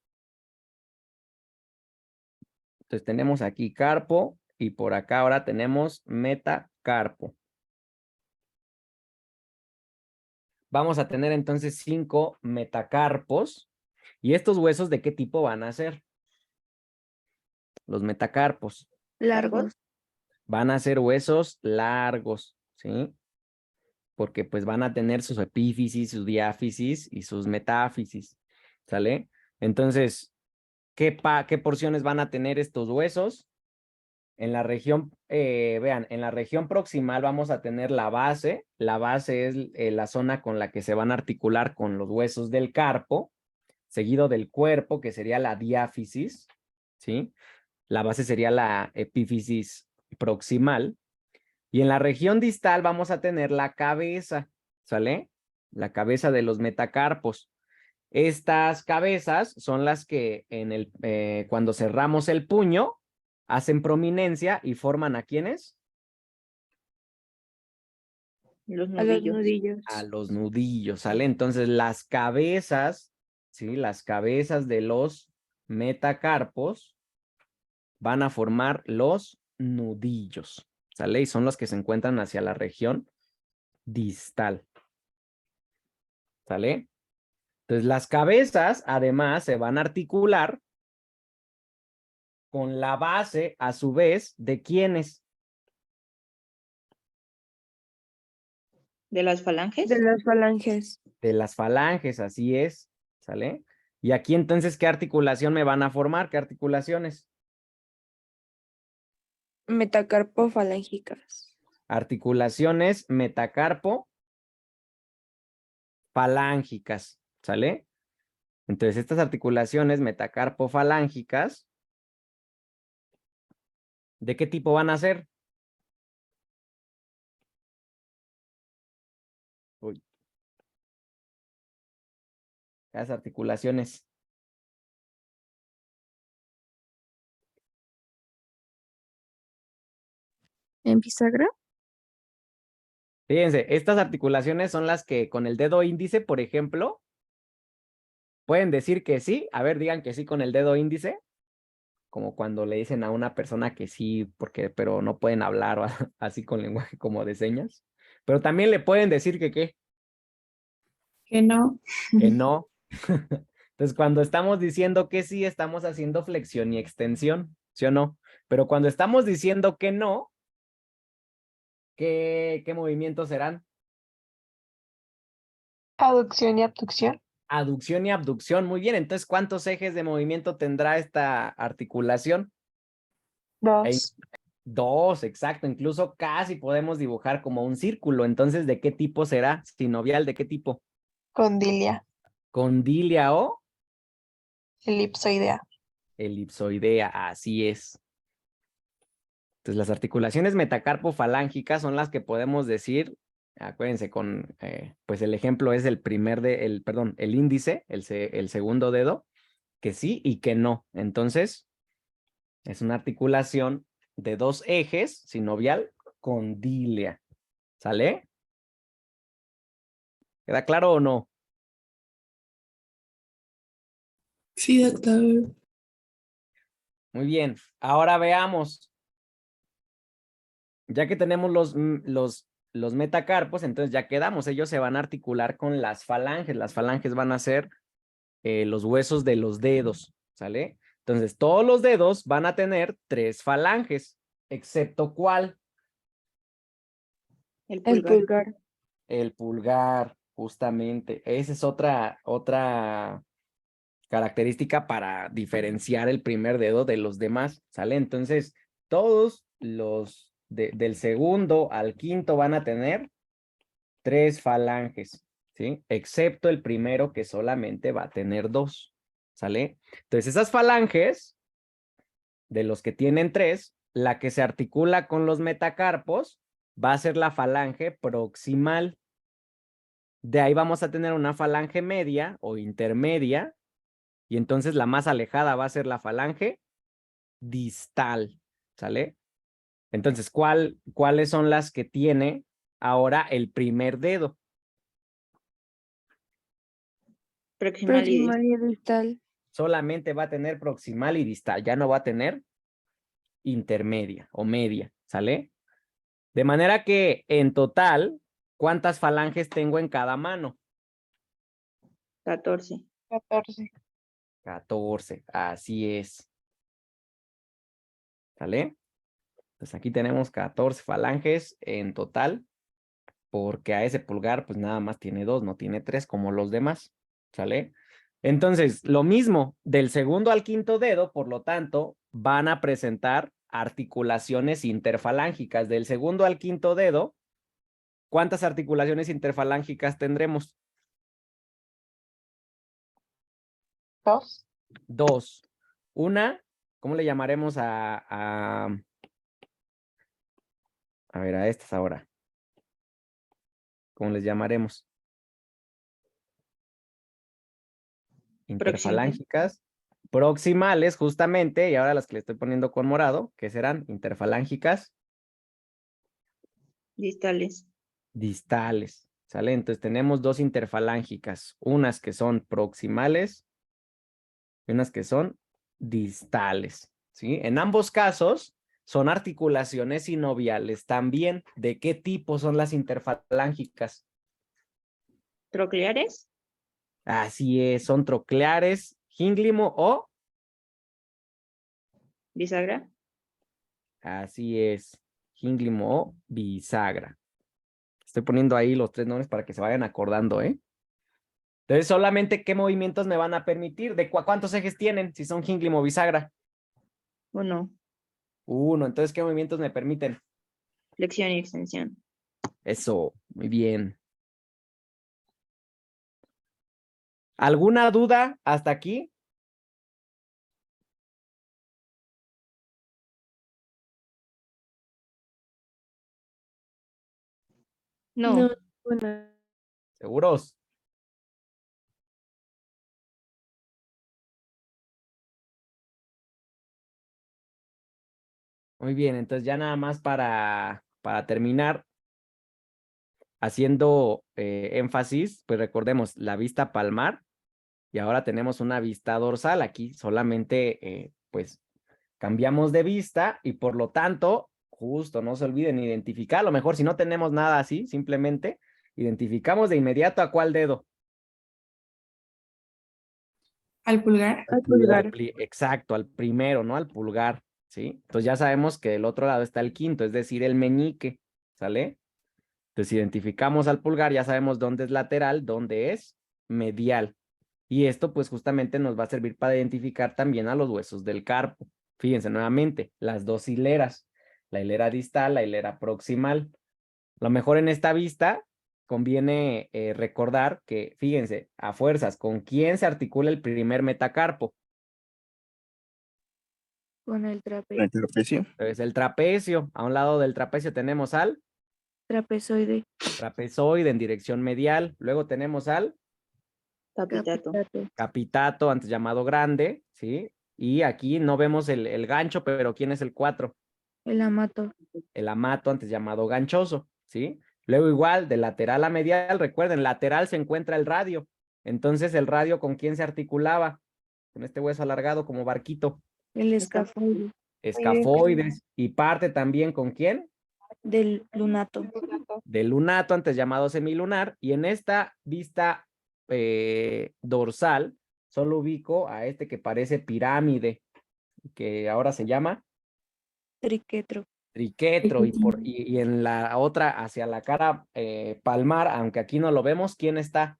entonces tenemos aquí carpo y por acá ahora tenemos metacarpo. Vamos a tener entonces 5 metacarpos. ¿Y estos huesos de qué tipo van a ser? Los metacarpos. Largos. Van a ser huesos largos, ¿sí? Porque pues van a tener sus epífisis, sus diáfisis y sus metáfisis, ¿sale? Entonces, ¿qué porciones van a tener estos huesos? En la región, vean, en la región proximal vamos a tener la base. La base es la zona con la que se van a articular con los huesos del carpo, seguido del cuerpo, que sería la diáfisis, ¿sí? La base sería la epífisis proximal. Y en la región distal vamos a tener la cabeza, ¿sale? La cabeza de los metacarpos. Estas cabezas son las que cuando cerramos el puño hacen prominencia y forman ¿a quiénes? Los A los nudillos. nudillos. A los nudillos, ¿sale? Entonces las cabezas, ¿sí? Las cabezas de los metacarpos van a formar los nudillos, ¿sale? Y son los que se encuentran hacia la región distal, ¿sale? Entonces las cabezas además se van a articular con la base a su vez de ¿quiénes? ¿De las falanges? De las falanges. De las falanges, así es, ¿sale? Y aquí entonces, ¿qué articulación me van a formar? ¿Qué articulaciones? Metacarpofalángicas. Articulaciones metacarpo falángicas, ¿sale? Entonces, estas articulaciones metacarpofalángicas, ¿de qué tipo van a ser? Uy. Las articulaciones. ¿En bisagra? Fíjense, estas articulaciones son las que con el dedo índice, por ejemplo, pueden decir que sí. A ver, digan que sí con el dedo índice. Como cuando le dicen a una persona que sí, pero no pueden hablar o así con lenguaje como de señas. Pero también le pueden decir que qué, Que no. que no. Entonces, cuando estamos diciendo que sí, estamos haciendo flexión y extensión, ¿sí o no? Pero cuando estamos diciendo que no, ¿qué movimientos serán? Aducción y abducción. Aducción y abducción. Muy bien. Entonces, ¿cuántos ejes de movimiento tendrá esta articulación? Dos. Dos, exacto. Incluso casi podemos dibujar como un círculo. Entonces, ¿de qué tipo será? Sinovial, ¿de qué tipo? Condilia. Condilia o Elipsoidea. elipsoidea. Así es. Entonces, las articulaciones metacarpofalángicas son las que podemos decir, acuérdense, pues el ejemplo es el índice, el segundo dedo, que sí y que no. Entonces, es una articulación de dos ejes, sinovial, condilia. ¿Sale? ¿Queda claro o no? Sí, doctor. Muy bien. Ahora veamos. Ya que tenemos los metacarpos, entonces ya quedamos. Ellos se van a articular con las falanges. Las falanges van a ser los huesos de los dedos, ¿sale? Entonces, todos los dedos van a tener 3 falanges, excepto ¿cuál? El El pulgar. pulgar. El pulgar, justamente. Esa es otra característica para diferenciar el primer dedo de los demás, ¿sale? Entonces, todos los del segundo al quinto van a tener 3 falanges, ¿sí? Excepto el primero que solamente va a tener 2, ¿sale? Entonces, esas falanges, de los que tienen 3, la que se articula con los metacarpos va a ser la falange proximal. De ahí vamos a tener una falange media o intermedia, y entonces la más alejada va a ser la falange distal, ¿sale? Entonces, ¿cuáles son las que tiene ahora el primer dedo? Proximal y distal. Proximal y distal. Solamente va a tener proximal y distal, ya no va a tener intermedia o media, ¿sale? De manera que en total, ¿cuántas falanges tengo en cada mano? 14. 14. 14, así es. ¿Sale? Entonces aquí tenemos 14 falanges en total, porque a ese pulgar pues nada más tiene 2, no tiene 3 como los demás, ¿sale? Entonces, lo mismo, del segundo al quinto dedo, por lo tanto, van a presentar articulaciones interfalángicas. Del segundo al quinto dedo, ¿cuántas articulaciones interfalángicas tendremos? 2. 2. Una, ¿cómo le llamaremos a ver, a estas ahora? ¿Cómo les llamaremos? Interfalángicas. Proximales, justamente, y ahora las que le estoy poniendo con morado, que serán interfalángicas Distales. distales, ¿sale? Entonces tenemos 2 interfalángicas, unas que son proximales y unas que son distales, ¿sí? En ambos casos son articulaciones sinoviales también. ¿De qué tipo son las interfalángicas? Trocleares. Así es, son trocleares, gínglimo o... Bisagra. Así es, gínglimo o bisagra. Estoy poniendo ahí los 3 nombres para que se vayan acordando, ¿eh? Entonces, solamente qué movimientos me van a permitir. ¿De cuántos ejes tienen si son gínglimo o bisagra? 1. 1. Entonces, ¿qué movimientos me permiten? Flexión y extensión. Eso, muy bien. ¿Alguna duda hasta aquí? No. Bueno, ¿Seguros? Muy bien, entonces ya nada más para terminar, haciendo énfasis, pues recordemos la vista palmar y ahora tenemos una vista dorsal. Aquí solamente pues cambiamos de vista y por lo tanto, justo no se olviden identificar, a lo mejor si no tenemos nada así, simplemente identificamos de inmediato a cuál dedo. Al pulgar. al pulgar. Exacto, al primero, ¿no? Al pulgar, ¿sí? Entonces ya sabemos que del otro lado está el quinto, es decir, el meñique, ¿sale? Entonces identificamos al pulgar, ya sabemos dónde es lateral, dónde es medial. Y esto pues justamente nos va a servir para identificar también a los huesos del carpo. Fíjense nuevamente, las 2 hileras, la hilera distal, la hilera proximal. Lo mejor en esta vista conviene recordar que, fíjense, a fuerzas, ¿con quién se articula el primer metacarpo? Con el El trapecio. trapecio. Es el trapecio. A un lado del trapecio tenemos al Trapezoide. trapezoide en dirección medial. Luego tenemos al Capitato. Capitato. capitato, antes llamado grande, ¿sí? Y aquí no vemos el gancho, pero ¿quién es el 4? El amato. El amato, antes llamado ganchoso, ¿sí? Luego igual, de lateral a medial, recuerden, lateral se encuentra el radio. Entonces, ¿el radio con quién se articulaba? Con este hueso alargado como barquito. El escafoide. Escafoides. Y parte también ¿con quién? Del lunato. Del lunato, antes llamado semilunar. Y en esta vista dorsal, solo ubico a este que parece pirámide, que ahora se llama Triquetro. triquetro, y en la otra, hacia la cara palmar, aunque aquí no lo vemos, ¿quién está?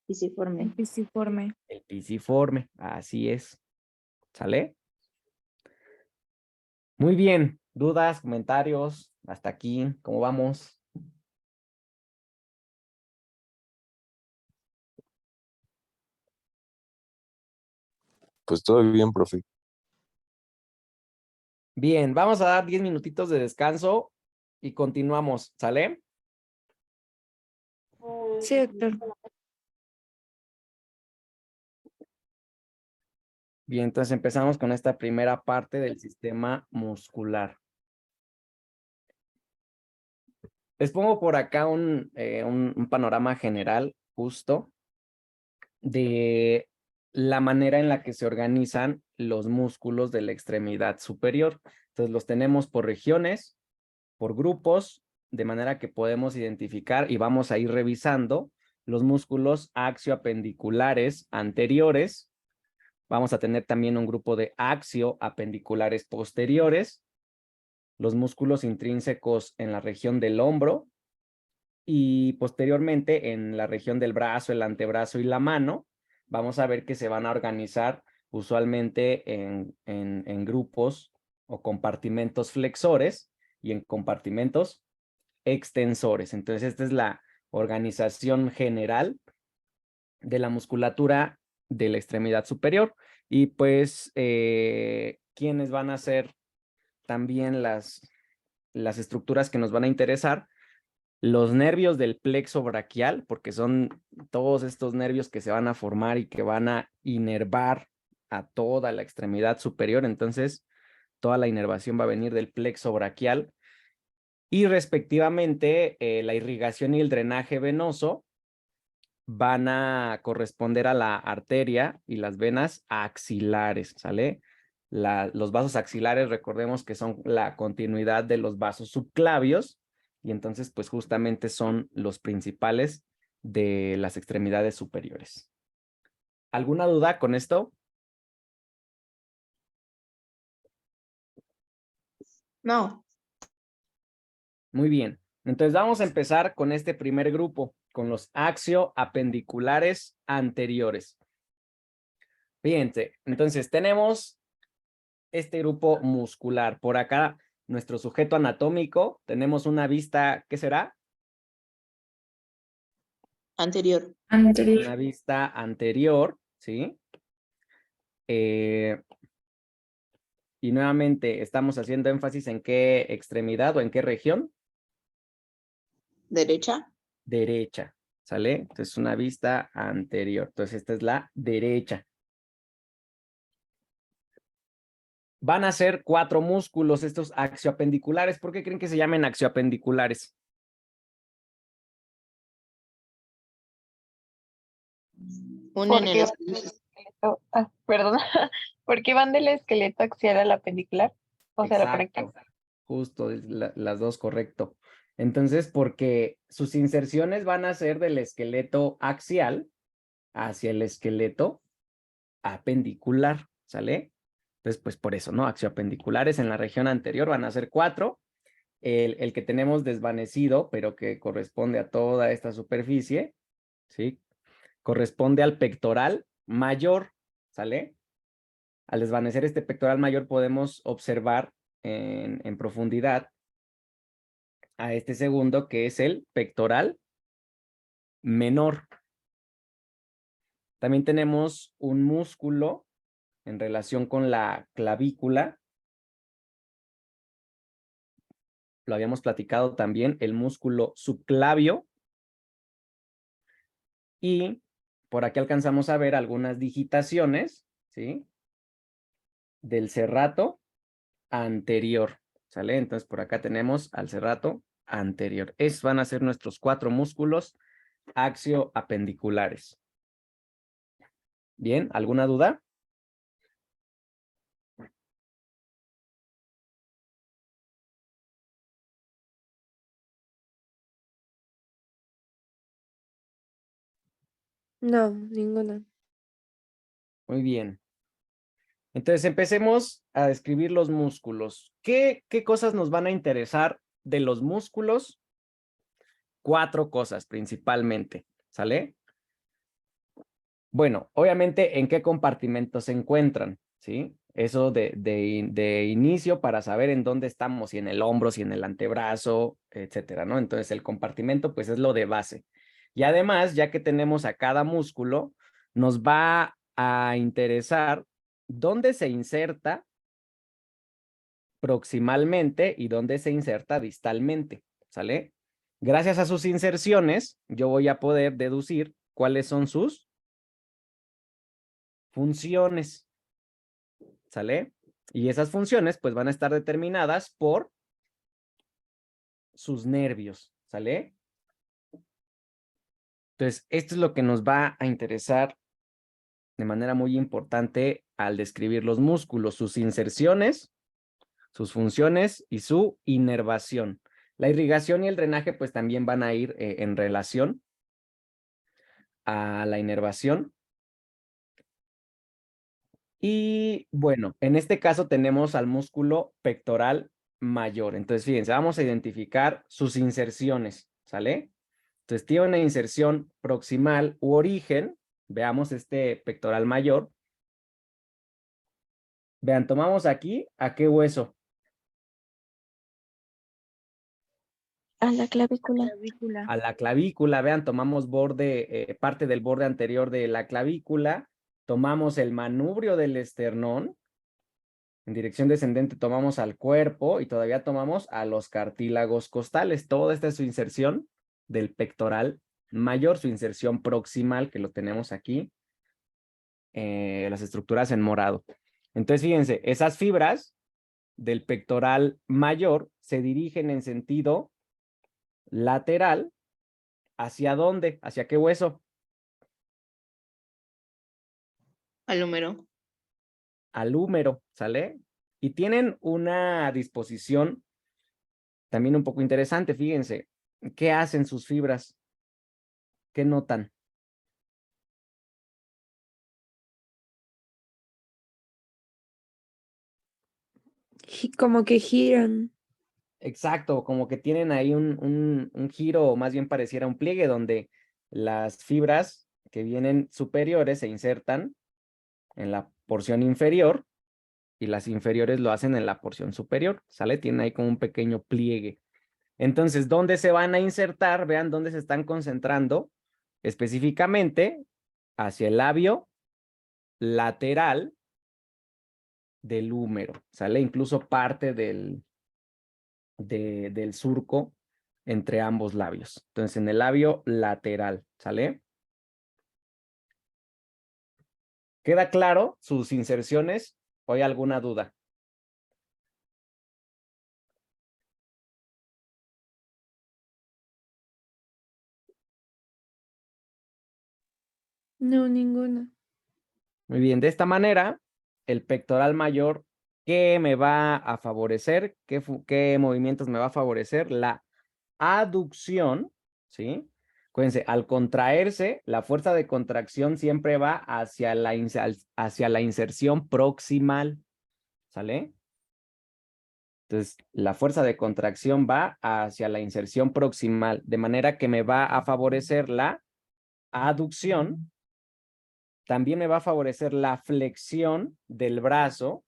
Pisiforme. Pisiforme. El pisiforme, así es. ¿Sale? Muy bien. ¿Dudas, comentarios? Hasta aquí, ¿cómo vamos? Pues todo bien, profe. Bien, vamos a dar 10 minutitos de descanso y continuamos, ¿sale? Sí, doctor. Bien, entonces empezamos con esta primera parte del sistema muscular. Les pongo por acá un panorama general justo de la manera en la que se organizan los músculos de la extremidad superior. Entonces los tenemos por regiones, por grupos, de manera que podemos identificar y vamos a ir revisando los músculos axioapendiculares anteriores. Vamos a tener también un grupo de axioapendiculares posteriores los músculos intrínsecos en la región del hombro y posteriormente en la región del brazo, el antebrazo y la mano. Vamos a ver que se van a organizar usualmente en grupos o compartimentos flexores y en compartimentos extensores. Entonces, esta es la organización general de la musculatura de la extremidad superior. Y pues, ¿quiénes van a ser también las estructuras que nos van a interesar? Los nervios del plexo braquial, porque son todos estos nervios que se van a formar y que van a inervar a toda la extremidad superior. Entonces, toda la inervación va a venir del plexo braquial. Y respectivamente, la irrigación y el drenaje venoso van a corresponder a la arteria y las venas axilares, ¿sale? Los vasos axilares, recordemos que son la continuidad de los vasos subclavios y entonces pues justamente son los principales de las extremidades superiores. ¿Alguna duda con esto? No. Muy bien. Entonces vamos a empezar con este primer grupo, con los axioapendiculares anteriores. Fíjense, entonces tenemos este grupo muscular. Por acá, nuestro sujeto anatómico, tenemos una vista, ¿qué será? Anterior. Anterior. Una vista anterior, ¿sí? Y nuevamente estamos haciendo énfasis en qué extremidad o en qué región. Derecha. Derecha, ¿sale? Entonces una vista anterior. Entonces esta es la derecha. Van a ser 4 músculos estos axioapendiculares. ¿Por qué creen que se llamen axioapendiculares? Unen el Porque van del esqueleto, perdón, porque van del esqueleto axial a la pendicular, o sea, la conectan. Exacto, justo, las dos, correcto. Entonces, porque sus inserciones van a ser del esqueleto axial hacia el esqueleto apendicular, ¿sale? Entonces, pues por eso, ¿no? Axioapendiculares en la región anterior van a ser 4. El que tenemos desvanecido, pero que corresponde a toda esta superficie, ¿sí? Corresponde al pectoral mayor, ¿sale? Al desvanecer este pectoral mayor podemos observar en profundidad a este segundo, que es el pectoral menor. También tenemos un músculo en relación con la clavícula. Lo habíamos platicado también, el músculo subclavio. Y por aquí alcanzamos a ver algunas digitaciones, ¿sí? Del serrato anterior, ¿sale? Entonces por acá tenemos al serrato anterior. Esos van a ser nuestros 4 músculos axioapendiculares. Bien, ¿alguna duda? No, ninguna. Muy bien. Entonces empecemos a describir los músculos. ¿Qué cosas nos van a interesar de los músculos? 4 cosas principalmente, ¿sale? Bueno, obviamente, ¿en qué compartimento se encuentran? ¿Sí? Eso de inicio para saber en dónde estamos, si en el hombro, si en el antebrazo, etcétera, ¿no? Entonces, el compartimento, pues, es lo de base. Y además, ya que tenemos a cada músculo, nos va a interesar dónde se inserta proximalmente y dónde se inserta distalmente, ¿sale? Gracias a sus inserciones, yo voy a poder deducir cuáles son sus funciones, ¿sale? Y esas funciones pues van a estar determinadas por sus nervios, ¿sale? Entonces, esto es lo que nos va a interesar de manera muy importante al describir los músculos, sus inserciones, sus funciones y su inervación. La irrigación y el drenaje pues también van a ir en relación a la inervación. Y bueno, en este caso tenemos al músculo pectoral mayor. Entonces, fíjense, vamos a identificar sus inserciones, ¿sale? Entonces, tiene una inserción proximal u origen. Veamos este pectoral mayor. Vean, tomamos aquí, ¿a qué hueso? A la clavícula. Clavícula. A la clavícula. Vean, tomamos borde, parte del borde anterior de la clavícula. Tomamos el manubrio del esternón. En dirección descendente tomamos al cuerpo y todavía tomamos a los cartílagos costales. Toda esta es su inserción del pectoral mayor, su inserción proximal, que lo tenemos aquí, las estructuras en morado. Entonces, fíjense, esas fibras del pectoral mayor se dirigen en sentido lateral. ¿Hacia dónde? ¿Hacia qué hueso? Al húmero. Al húmero, ¿sale? Y tienen una disposición también un poco interesante, fíjense. ¿Qué hacen sus fibras? ¿Qué notan? Como que giran. Exacto, como que tienen ahí un giro, o más bien pareciera un pliegue, donde las fibras que vienen superiores se insertan en la porción inferior y las inferiores lo hacen en la porción superior, ¿sale? Tienen ahí como un pequeño pliegue. Entonces, ¿dónde se van a insertar? Vean dónde se están concentrando específicamente hacia el labio lateral del húmero, ¿sale? Incluso parte del surco entre ambos labios. Entonces, en el labio lateral, ¿sale? ¿Queda claro sus inserciones o hay alguna duda? No, ninguna. Muy bien, de esta manera, el pectoral mayor, ¿qué me va a favorecer? ¿Qué movimientos me va a favorecer? La aducción, ¿sí? Acuérdense, al contraerse, la fuerza de contracción siempre va hacia la inserción proximal, ¿sale? Entonces, la fuerza de contracción va hacia la inserción proximal, de manera que me va a favorecer la aducción. También me va a favorecer la flexión del brazo,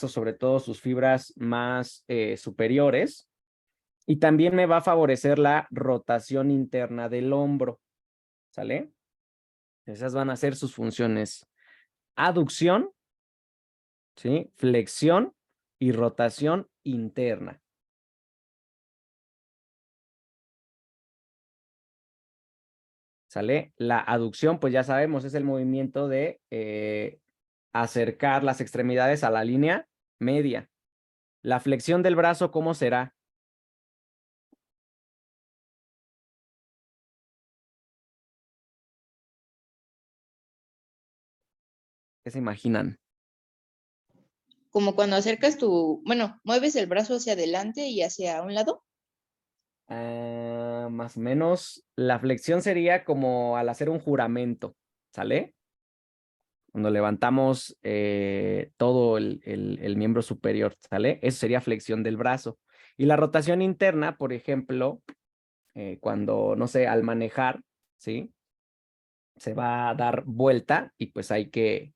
sobre todo sus fibras más superiores. Y también me va a favorecer la rotación interna del hombro, ¿sale? Esas van a ser sus funciones. Aducción, ¿sí? Flexión y rotación interna. ¿Sale? La aducción, pues ya sabemos, es el movimiento de acercar las extremidades a la línea media. La flexión del brazo, ¿cómo será? ¿Qué se imaginan? Como cuando acercas mueves el brazo hacia adelante y hacia un lado. Más o menos, la flexión sería como al hacer un juramento, ¿sale? Cuando levantamos todo el miembro superior, ¿sale? Eso sería flexión del brazo. Y la rotación interna, por ejemplo, cuando, no sé, al manejar, ¿sí? Se va a dar vuelta y pues hay que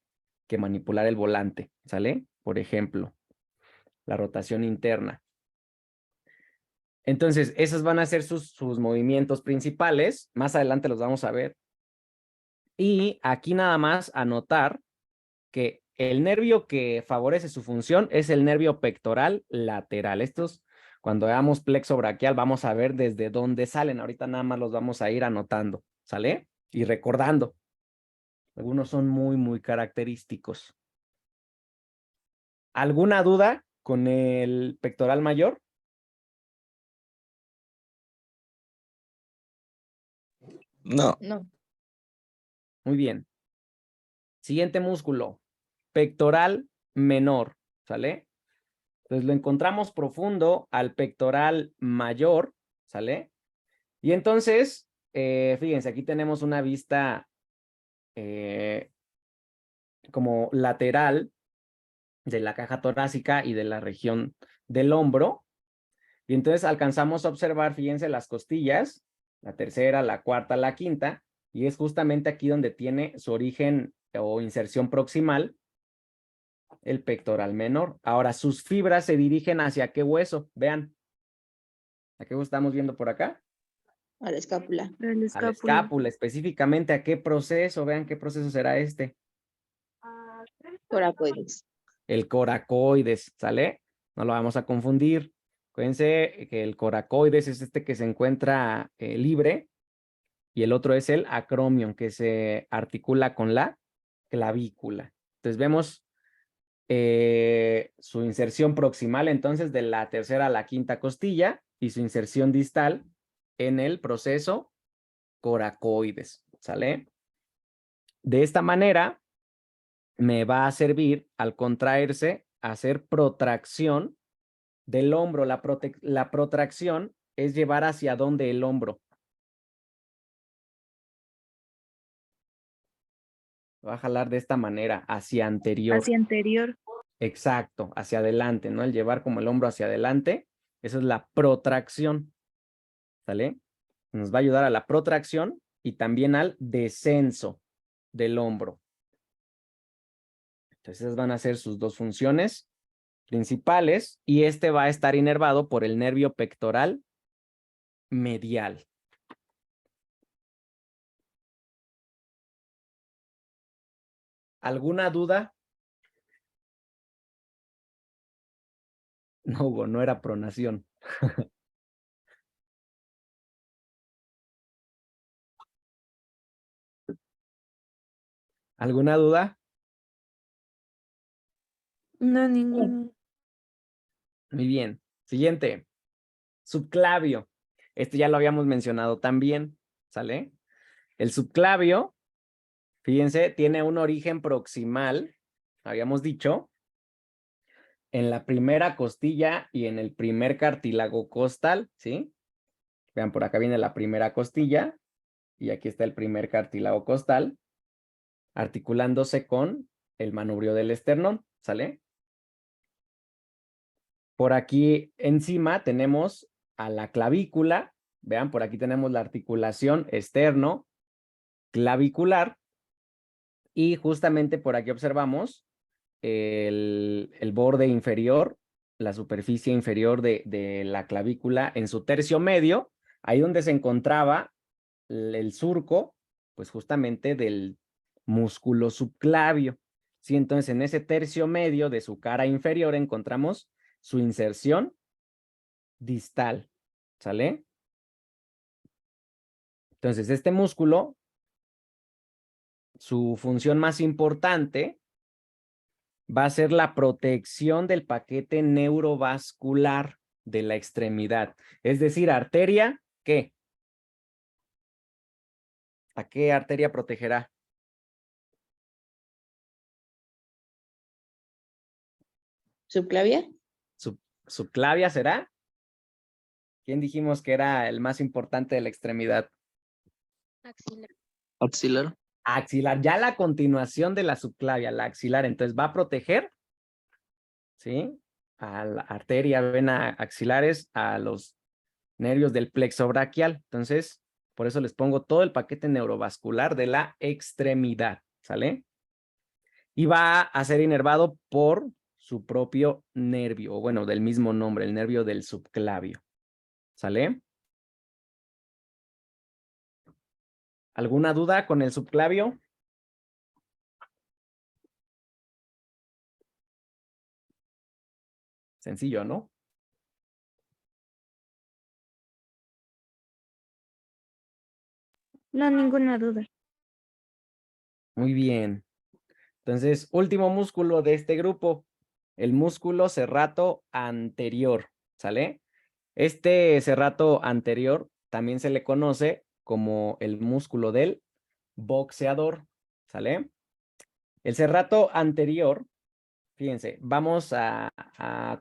manipular el volante, ¿sale? Por ejemplo, la rotación interna. Entonces, esos van a ser sus movimientos principales. Más adelante los vamos a ver. Y aquí nada más anotar que el nervio que favorece su función es el nervio pectoral lateral. Estos, cuando veamos plexo braquial, vamos a ver desde dónde salen. Ahorita nada más los vamos a ir anotando, ¿sale? Y recordando. Algunos son muy, muy característicos. ¿Alguna duda con el pectoral mayor? No, No. Muy bien. Siguiente músculo, pectoral menor, ¿sale? Entonces lo encontramos profundo al pectoral mayor, ¿sale? Y entonces, fíjense, aquí tenemos una vista como lateral de la caja torácica y de la región del hombro. Y entonces alcanzamos a observar, fíjense, las costillas, la tercera, la cuarta, la quinta, y es justamente aquí donde tiene su origen o inserción proximal el pectoral menor. Ahora, sus fibras se dirigen hacia qué hueso, vean. ¿A qué hueso estamos viendo por acá? A la escápula. La A la escápula. escápula, específicamente a qué proceso, vean qué proceso será este. Coracoides. El coracoides, ¿sale? No lo vamos a confundir. Acuérdense que el coracoides es este que se encuentra libre y el otro es el acromion, que se articula con la clavícula. Entonces vemos su inserción proximal entonces de la tercera a la quinta costilla y su inserción distal en el proceso coracoides, ¿sale? De esta manera me va a servir al contraerse a hacer protracción del hombro. La protracción es llevar hacia dónde el hombro. Va a jalar de esta manera, hacia anterior. Hacia anterior. Exacto, hacia adelante, ¿no? El llevar como el hombro hacia adelante, eso es la protracción, ¿sale? Nos va a ayudar a la protracción y también al descenso del hombro. Entonces, esas van a ser sus dos funciones principales y este va a estar inervado por el nervio pectoral medial. ¿Alguna duda? No, Hugo, no era pronación. ¿Alguna duda? No, ninguno. Muy bien. Siguiente. Subclavio. Este ya lo habíamos mencionado también, ¿sale? El subclavio, fíjense, tiene un origen proximal, habíamos dicho, en la primera costilla y en el primer cartílago costal, ¿sí? Vean, por acá viene la primera costilla y aquí está el primer cartílago costal, articulándose con el manubrio del esternón, ¿sale? Por aquí encima tenemos a la clavícula, vean, por aquí tenemos la articulación externo clavicular y justamente por aquí observamos el borde inferior, la superficie inferior de la clavícula en su tercio medio, ahí donde se encontraba el surco, pues justamente del músculo subclavio. Sí, entonces en ese tercio medio de su cara inferior encontramos su inserción distal, ¿sale? Entonces este músculo, su función más importante va a ser la protección del paquete neurovascular de la extremidad. Es decir, arteria, ¿qué? ¿A qué arteria protegerá? ¿Subclavia? ¿Subclavia será? ¿Quién dijimos que era el más importante de la extremidad? Axilar. Axilar, ya la continuación de la subclavia, la axilar, entonces va a proteger, ¿sí? A la arteria, vena axilares, a los nervios del plexo braquial. Entonces, por eso les pongo todo el paquete neurovascular de la extremidad, ¿sale? Y va a ser inervado por su propio nervio, o bueno, del mismo nombre, el nervio del subclavio, ¿sale? ¿Alguna duda con el subclavio? Sencillo, ¿no? No, ninguna duda. Muy bien. Entonces, último músculo de este grupo, el músculo serrato anterior, ¿sale? Este serrato anterior también se le conoce como el músculo del boxeador, ¿sale? El serrato anterior, fíjense, vamos a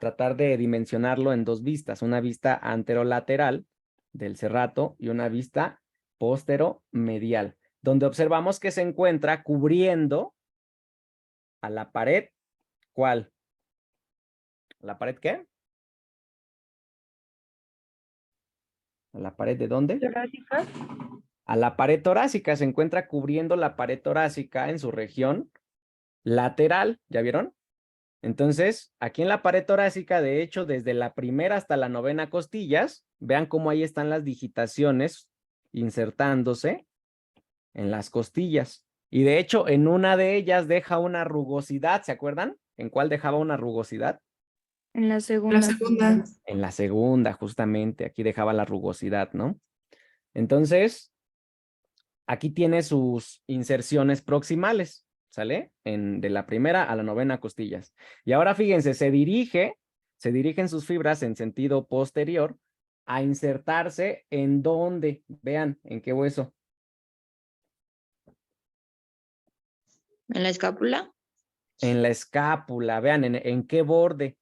tratar de dimensionarlo en dos vistas, una vista anterolateral del serrato y una vista posteromedial, donde observamos que se encuentra cubriendo a la pared, ¿cuál? ¿La pared qué? ¿A la pared de dónde? Torácica. A la pared torácica, se encuentra cubriendo la pared torácica en su región lateral, ¿ya vieron? Entonces, aquí en la pared torácica, de hecho, desde la primera hasta la 9ª costillas, vean cómo ahí están las digitaciones insertándose en las costillas. Y de hecho, en una de ellas deja una rugosidad, ¿se acuerdan? ¿En cuál dejaba una rugosidad? En la La segunda. segunda. En la segunda, justamente, aquí dejaba la rugosidad, ¿no? Entonces, aquí tiene sus inserciones proximales, ¿sale? De la primera a la 9ª costillas. Y ahora fíjense, se dirigen sus fibras en sentido posterior a insertarse en dónde, vean, en qué hueso. En la escápula. En la escápula, vean, en qué borde.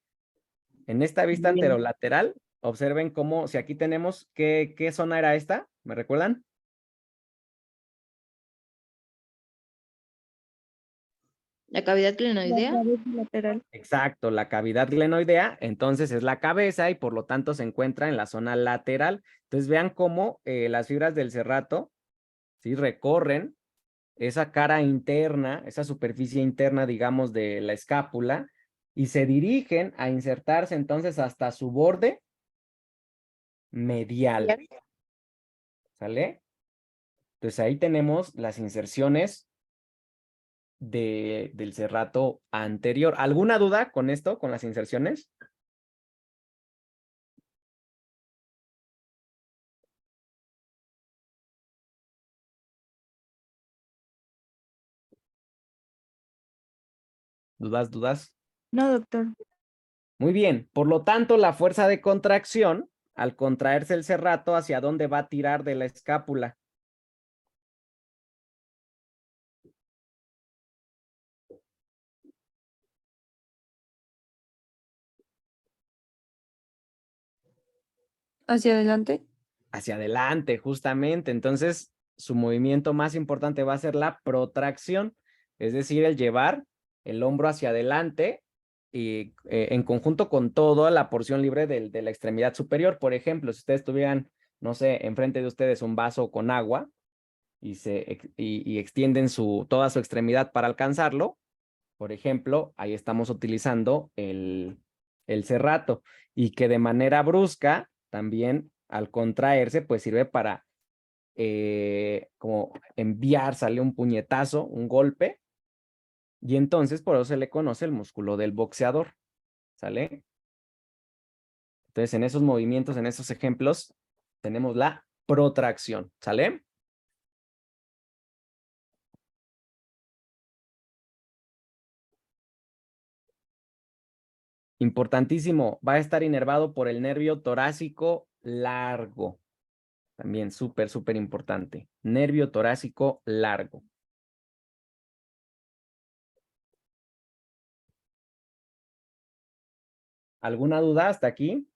En esta vista Bien. anterolateral, observen cómo, si aquí tenemos, ¿qué zona era esta? ¿Me recuerdan? La cavidad La glenoidea. cabeza lateral. Exacto, la cavidad glenoidea, entonces es la cabeza y por lo tanto se encuentra en la zona lateral. Entonces vean cómo las fibras del cerrato, ¿sí? Recorren esa cara interna, esa superficie interna, digamos, de la escápula y se dirigen a insertarse entonces hasta su borde medial. ¿Sale? Entonces ahí tenemos las inserciones del cerrato anterior. ¿Alguna duda con esto, con las inserciones? ¿Dudas? No, doctor. Muy bien. Por lo tanto, la fuerza de contracción, al contraerse el cerrato, ¿hacia dónde va a tirar de la escápula? Hacia adelante. Hacia adelante, justamente. Entonces, su movimiento más importante va a ser la protracción, es decir, el llevar el hombro hacia adelante y en conjunto con toda la porción libre de la extremidad superior. Por ejemplo, si ustedes tuvieran, no sé, enfrente de ustedes un vaso con agua y extienden toda su extremidad para alcanzarlo, por ejemplo, ahí estamos utilizando el cerrato y que de manera brusca también al contraerse pues sirve para como enviar, sale un puñetazo, un golpe y entonces por eso se le conoce el músculo del boxeador, ¿sale? Entonces en esos movimientos, en esos ejemplos tenemos la protracción, ¿sale? Importantísimo, va a estar inervado por el nervio torácico largo. También súper importante. Nervio torácico largo. ¿Alguna duda hasta aquí?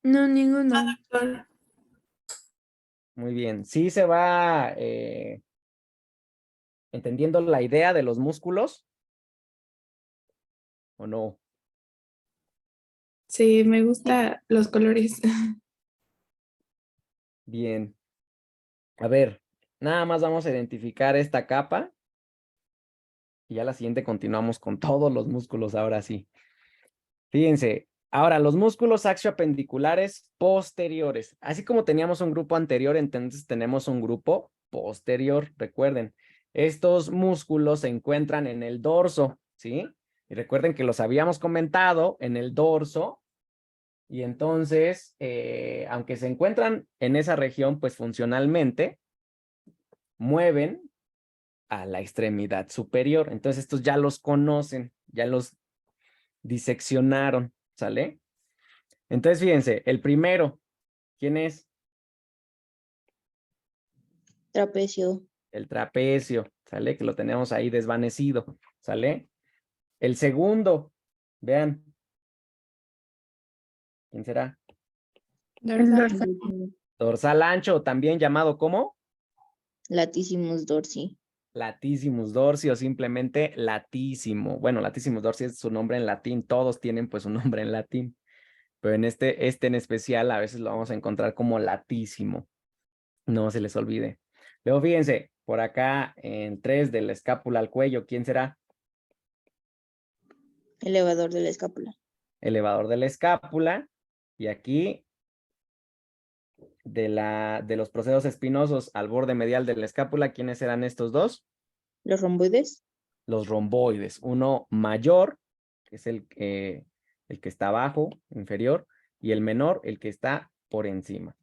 No, ninguna. Doctor. Muy bien. ¿Sí se va entendiendo la idea de los músculos? ¿O no? Sí, me gustan los colores. Bien. A ver, nada más vamos a identificar esta capa. Y ya la siguiente continuamos con todos los músculos ahora sí. Fíjense, ahora los músculos axioapendiculares posteriores. Así como teníamos un grupo anterior, entonces tenemos un grupo posterior. Recuerden, estos músculos se encuentran en el dorso, ¿sí? Y recuerden que los habíamos comentado en el dorso. Y entonces, aunque se encuentran en esa región, pues funcionalmente mueven a la extremidad superior. Entonces, estos ya los conocen, ya los diseccionaron, ¿sale? Entonces, fíjense, el primero, ¿quién es? Trapecio. El trapecio, ¿sale? Que lo tenemos ahí desvanecido, ¿sale? El segundo, vean. ¿Quién será? Dorsal. Dorsal ancho, también llamado como Latissimus dorsi. latissimus dorsi o simplemente latísimo. Bueno, latissimus dorsi es su nombre en latín, todos tienen pues un nombre en latín, pero en este en especial a veces lo vamos a encontrar como latísimo. No se les olvide. Luego fíjense, por acá en 3 de la escápula al cuello, ¿quién será? Elevador de la escápula. Elevador de la escápula. Y aquí de los procesos espinosos al borde medial de la escápula, ¿quiénes serán estos dos? Los romboides. Los romboides. Uno mayor, que es el que está abajo, inferior, y el menor, el que está por encima.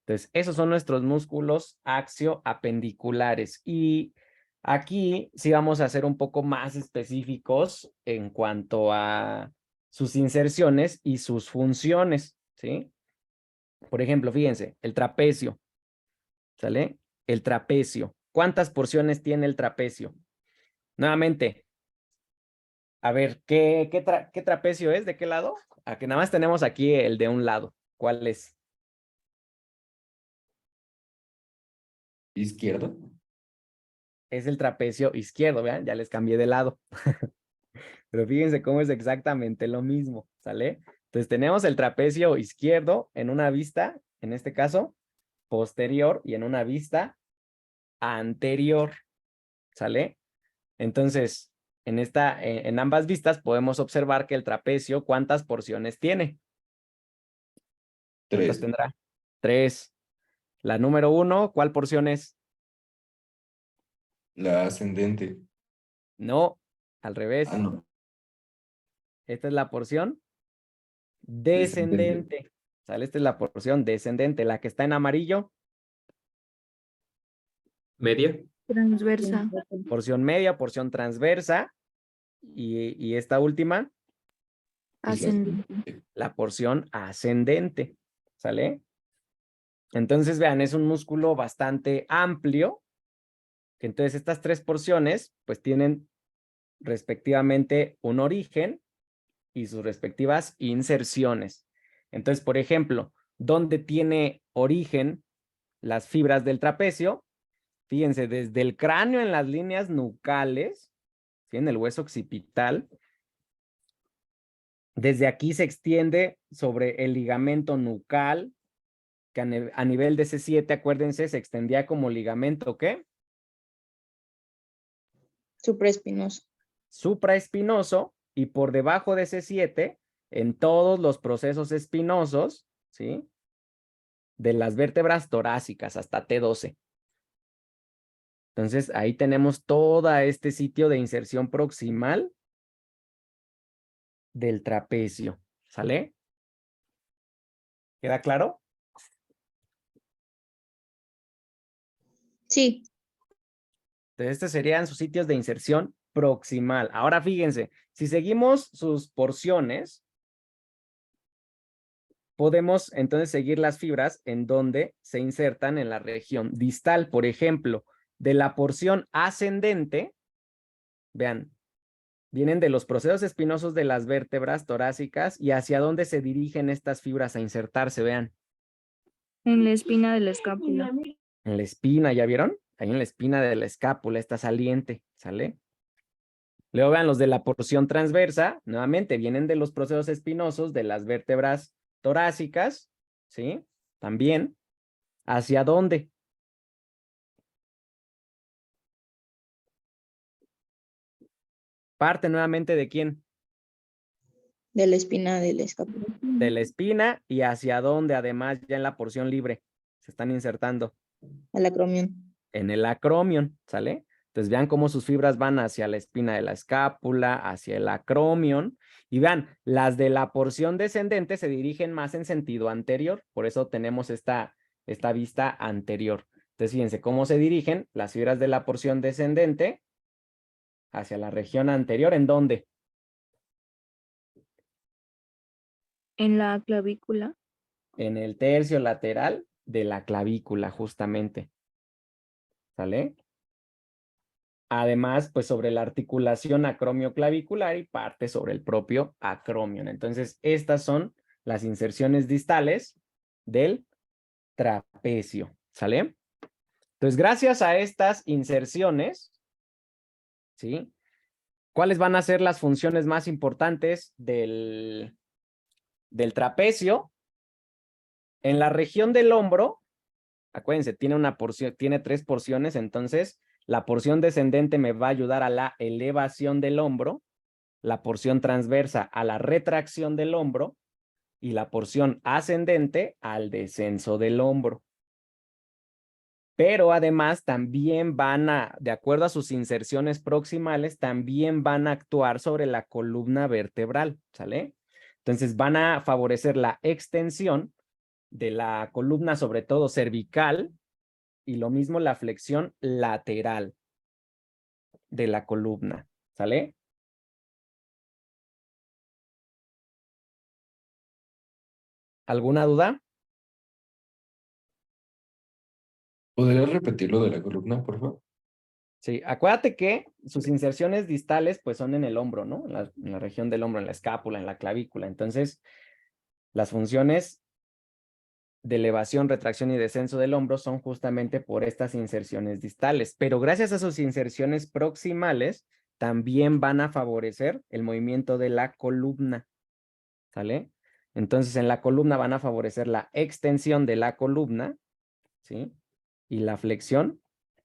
Entonces, esos son nuestros músculos axioapendiculares. Y aquí sí vamos a ser un poco más específicos en cuanto a sus inserciones y sus funciones, ¿sí? Por ejemplo, fíjense, el trapecio, ¿sale? El trapecio. ¿Cuántas porciones tiene el trapecio? Nuevamente, a ver, ¿qué trapecio es? ¿De qué lado? Que nada más tenemos aquí el de un lado. ¿Cuál es? Izquierdo. Es el trapecio izquierdo, vean, ya les cambié de lado. Pero fíjense cómo es exactamente lo mismo, ¿sale? Entonces tenemos el trapecio izquierdo en una vista, en este caso, posterior y en una vista anterior, ¿sale? Entonces, en ambas vistas podemos observar que el trapecio, ¿cuántas porciones tiene? ¿Cuántas 3. tendrá? 3. La número 1, ¿cuál porción es? La ascendente. No, al revés. Ah, no. Esta es la porción Descendente. descendente. ¿Sale? Esta es la porción descendente. La que está en amarillo, Media. Transversa. porción media, porción transversa. Y esta última, Ascendente. la porción ascendente. ¿Sale? Entonces, vean, es un músculo bastante amplio. Que entonces estas 3 porciones, pues tienen respectivamente un origen y sus respectivas inserciones. Entonces, por ejemplo, ¿dónde tiene origen las fibras del trapecio? Fíjense, desde el cráneo en las líneas nucales, ¿sí? En el hueso occipital, desde aquí se extiende sobre el ligamento nucal, que a nivel de C7, acuérdense, se extendía como ligamento, ¿qué? Supraespinoso. Supraespinoso, y por debajo de C7, en todos los procesos espinosos, ¿sí? De las vértebras torácicas hasta T12. Entonces, ahí tenemos todo este sitio de inserción proximal del trapecio. ¿Sale? ¿Queda claro? Sí. Entonces, estos serían sus sitios de inserción proximal. Ahora, fíjense, si seguimos sus porciones, podemos entonces seguir las fibras en donde se insertan en la región distal. Por ejemplo, de la porción ascendente, vean, vienen de los procesos espinosos de las vértebras torácicas y hacia dónde se dirigen estas fibras a insertarse, vean. En la espina de la escápula. En la espina, ¿ya vieron? Ahí en la espina de la escápula está saliente, ¿sale? Luego vean los de la porción transversa, nuevamente vienen de los procesos espinosos de las vértebras torácicas, ¿sí? También, ¿hacia dónde? Parte nuevamente de quién? De la espina de la escápula. De la espina y hacia dónde además ya en la porción libre se están insertando. Al acromión. En el acromion, ¿sale? Entonces vean cómo sus fibras van hacia la espina de la escápula, hacia el acromion, y vean, las de la porción descendente se dirigen más en sentido anterior, por eso tenemos esta vista anterior. Entonces fíjense cómo se dirigen las fibras de la porción descendente hacia la región anterior, ¿en dónde? En la clavícula. En el tercio lateral de la clavícula, justamente. ¿Sale? Además, pues sobre la articulación acromioclavicular y parte sobre el propio acromion. Entonces, estas son las inserciones distales del trapecio, ¿sale? Entonces, gracias a estas inserciones, ¿sí? ¿Cuáles van a ser las funciones más importantes del trapecio? En la región del hombro, acuérdense, tiene una porción, tiene 3 porciones, entonces la porción descendente me va a ayudar a la elevación del hombro, la porción transversa a la retracción del hombro y la porción ascendente al descenso del hombro. Pero además también van a, de acuerdo a sus inserciones proximales, también van a actuar sobre la columna vertebral, ¿sale? Entonces van a favorecer la extensión de la columna, sobre todo cervical, y lo mismo la flexión lateral de la columna, ¿sale? ¿Alguna duda? ¿Podrías repetir lo de la columna, por favor? Sí, acuérdate que sus inserciones distales pues son en el hombro, ¿no? En la región del hombro, en la escápula, en la clavícula. Entonces, las funciones de elevación, retracción y descenso del hombro son justamente por estas inserciones distales. Pero gracias a sus inserciones proximales, también van a favorecer el movimiento de la columna, ¿sale? Entonces, en la columna van a favorecer la extensión de la columna, ¿sí? Y la flexión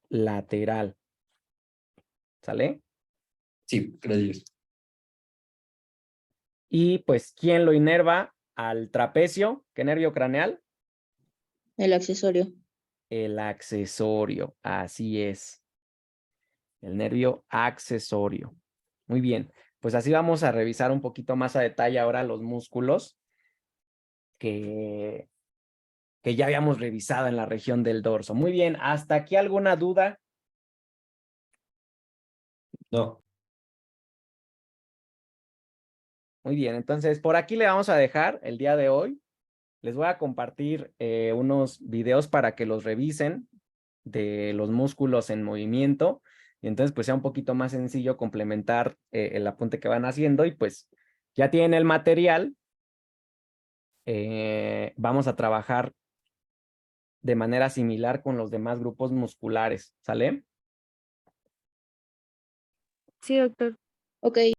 lateral, ¿sale? Sí, gracias. Y pues, ¿quién lo inerva al trapecio? ¿Qué nervio craneal? El accesorio. El accesorio, así es. El nervio accesorio. Muy bien, pues así vamos a revisar un poquito más a detalle ahora los músculos que ya habíamos revisado en la región del dorso. Muy bien, ¿hasta aquí alguna duda? No. Muy bien, entonces por aquí le vamos a dejar el día de hoy. Les voy a compartir unos videos para que los revisen de los músculos en movimiento. Y entonces pues sea un poquito más sencillo complementar el apunte que van haciendo y pues ya tienen el material. Vamos a trabajar de manera similar con los demás grupos musculares, ¿sale? Sí, doctor. Ok.